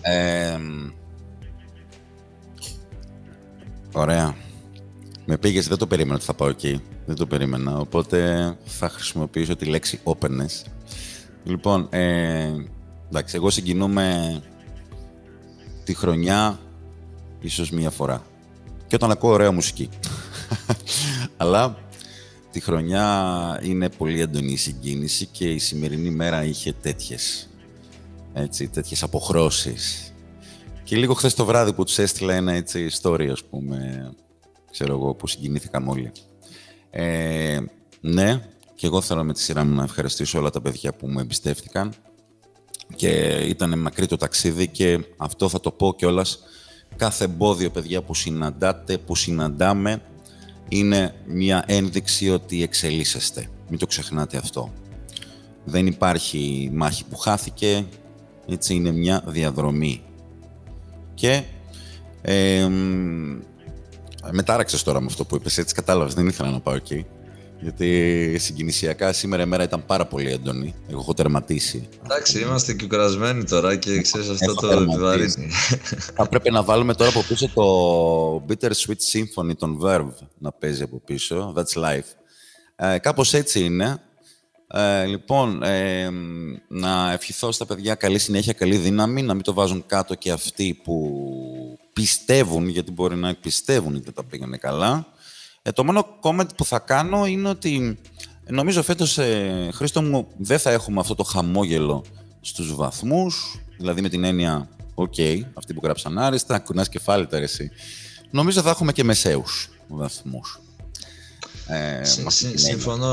Ωραία. Με πήγες, δεν το περίμενα ότι θα πάω εκεί. Δεν το περίμενα, οπότε θα χρησιμοποιήσω τη λέξη openness. Λοιπόν, εντάξει, εγώ συγκινούμαι τη χρονιά ίσως μία φορά. Και όταν ακούω ωραία μουσική. Αλλά τη χρονιά είναι πολύ έντονη η συγκίνηση και η σημερινή μέρα είχε τέτοιες αποχρώσεις. Και λίγο χθες το βράδυ που τους έστειλα ένα story, ας πούμε, ξέρω εγώ, που συγκινήθηκαν όλοι. Ναι, και εγώ θέλω με τη σειρά μου να ευχαριστήσω όλα τα παιδιά που μου εμπιστεύτηκαν και ήταν μακρύ το ταξίδι και αυτό θα το πω κιόλας. Κάθε εμπόδιο, παιδιά, που συναντάτε, που συναντάμε, είναι μια ένδειξη ότι εξελίσσεστε. Μην το ξεχνάτε αυτό. Δεν υπάρχει μάχη που χάθηκε, έτσι είναι μια διαδρομή. Και μετάραξες τώρα με αυτό που είπες, έτσι κατάλαβες, δεν ήθελα να πάω εκεί. Γιατί συγκινησιακά σήμερα η μέρα ήταν πάρα πολύ έντονη. Εγώ έχω τερματίσει. Εντάξει, είμαστε και κουρασμένοι τώρα και ξέρεις αυτό το επιβαρύνει. Θα πρέπει να βάλουμε τώρα από πίσω το Bittersweet Symphony των Verve να παίζει από πίσω. That's life. Κάπως έτσι είναι. Λοιπόν, να ευχηθώ στα παιδιά καλή συνέχεια, καλή δύναμη, να μην το βάζουν κάτω και αυτοί που πιστεύουν, γιατί μπορεί να πιστεύουν ότι δεν τα πήγανε καλά. Το μόνο comment που θα κάνω είναι ότι νομίζω φέτος, Χρήστο μου, δεν θα έχουμε αυτό το χαμόγελο στους βαθμούς, δηλαδή με την έννοια, αυτοί που γράψαν άριστα, κουνάς κεφάλι τώρα εσύ. Νομίζω θα έχουμε και μεσαίους βαθμούς.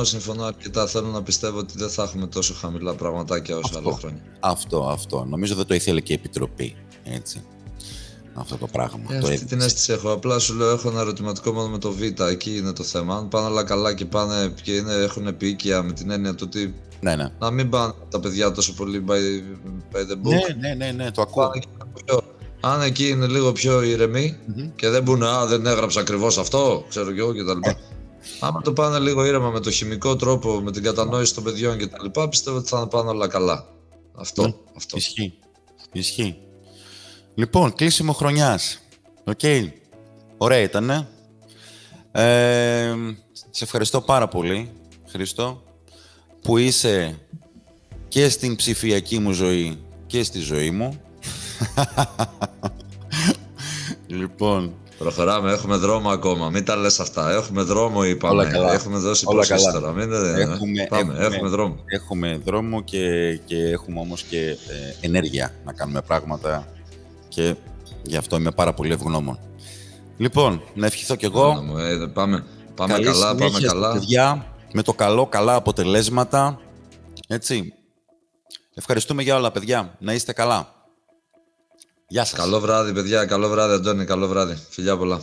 Συμφωνώ αρκετά. Θέλω να πιστεύω ότι δεν θα έχουμε τόσο χαμηλά πραγματάκια όσο άλλα χρόνια. Αυτό. Νομίζω δεν το ήθελε και η Επιτροπή, έτσι. Αυτό το πράγμα. Αυτή την αίσθηση έχω. Απλά σου λέω: έχω ένα ερωτηματικό μόνο με το Β. Εκεί είναι το θέμα. Αν πάνε όλα καλά και πάνε και έχουν επίοικια με την έννοια του ότι. Ναι. Να μην πάνε τα παιδιά τόσο πολύ by the book. Ναι, το ακούω. Αν εκεί είναι λίγο πιο ηρεμοί και δεν πούνε δεν έγραψα ακριβώς αυτό, ξέρω κι εγώ κτλ. Άμα το πάνε λίγο ήρεμα με το χημικό τρόπο, με την κατανόηση των παιδιών κτλ., πιστεύω ότι θα πάνε όλα καλά. Αυτό. Ισχύει. Λοιπόν, κλείσιμο χρονιάς. Ωραία ήτανε. Σε ευχαριστώ πάρα πολύ, Χρήστο, που είσαι και στην ψηφιακή μου ζωή και στη ζωή μου. Λοιπόν... Προχωράμε, έχουμε δρόμο ακόμα. Μην τα λες αυτά. Έχουμε δρόμο, είπαμε. Έχουμε δώσει πρόσκληση τώρα. Έχουμε δρόμο. Έχουμε δρόμο και έχουμε όμως και ενέργεια να κάνουμε πράγματα και γι' αυτό είμαι πάρα πολύ ευγνώμων. Λοιπόν, να ευχηθώ κι εγώ. Πάμε καλά. Παιδιά, με το καλά αποτελέσματα. Έτσι. Ευχαριστούμε για όλα, παιδιά. Να είστε καλά. Γεια σας. Καλό βράδυ, παιδιά. Καλό βράδυ, Αντώνη. Καλό βράδυ. Φιλιά πολλά.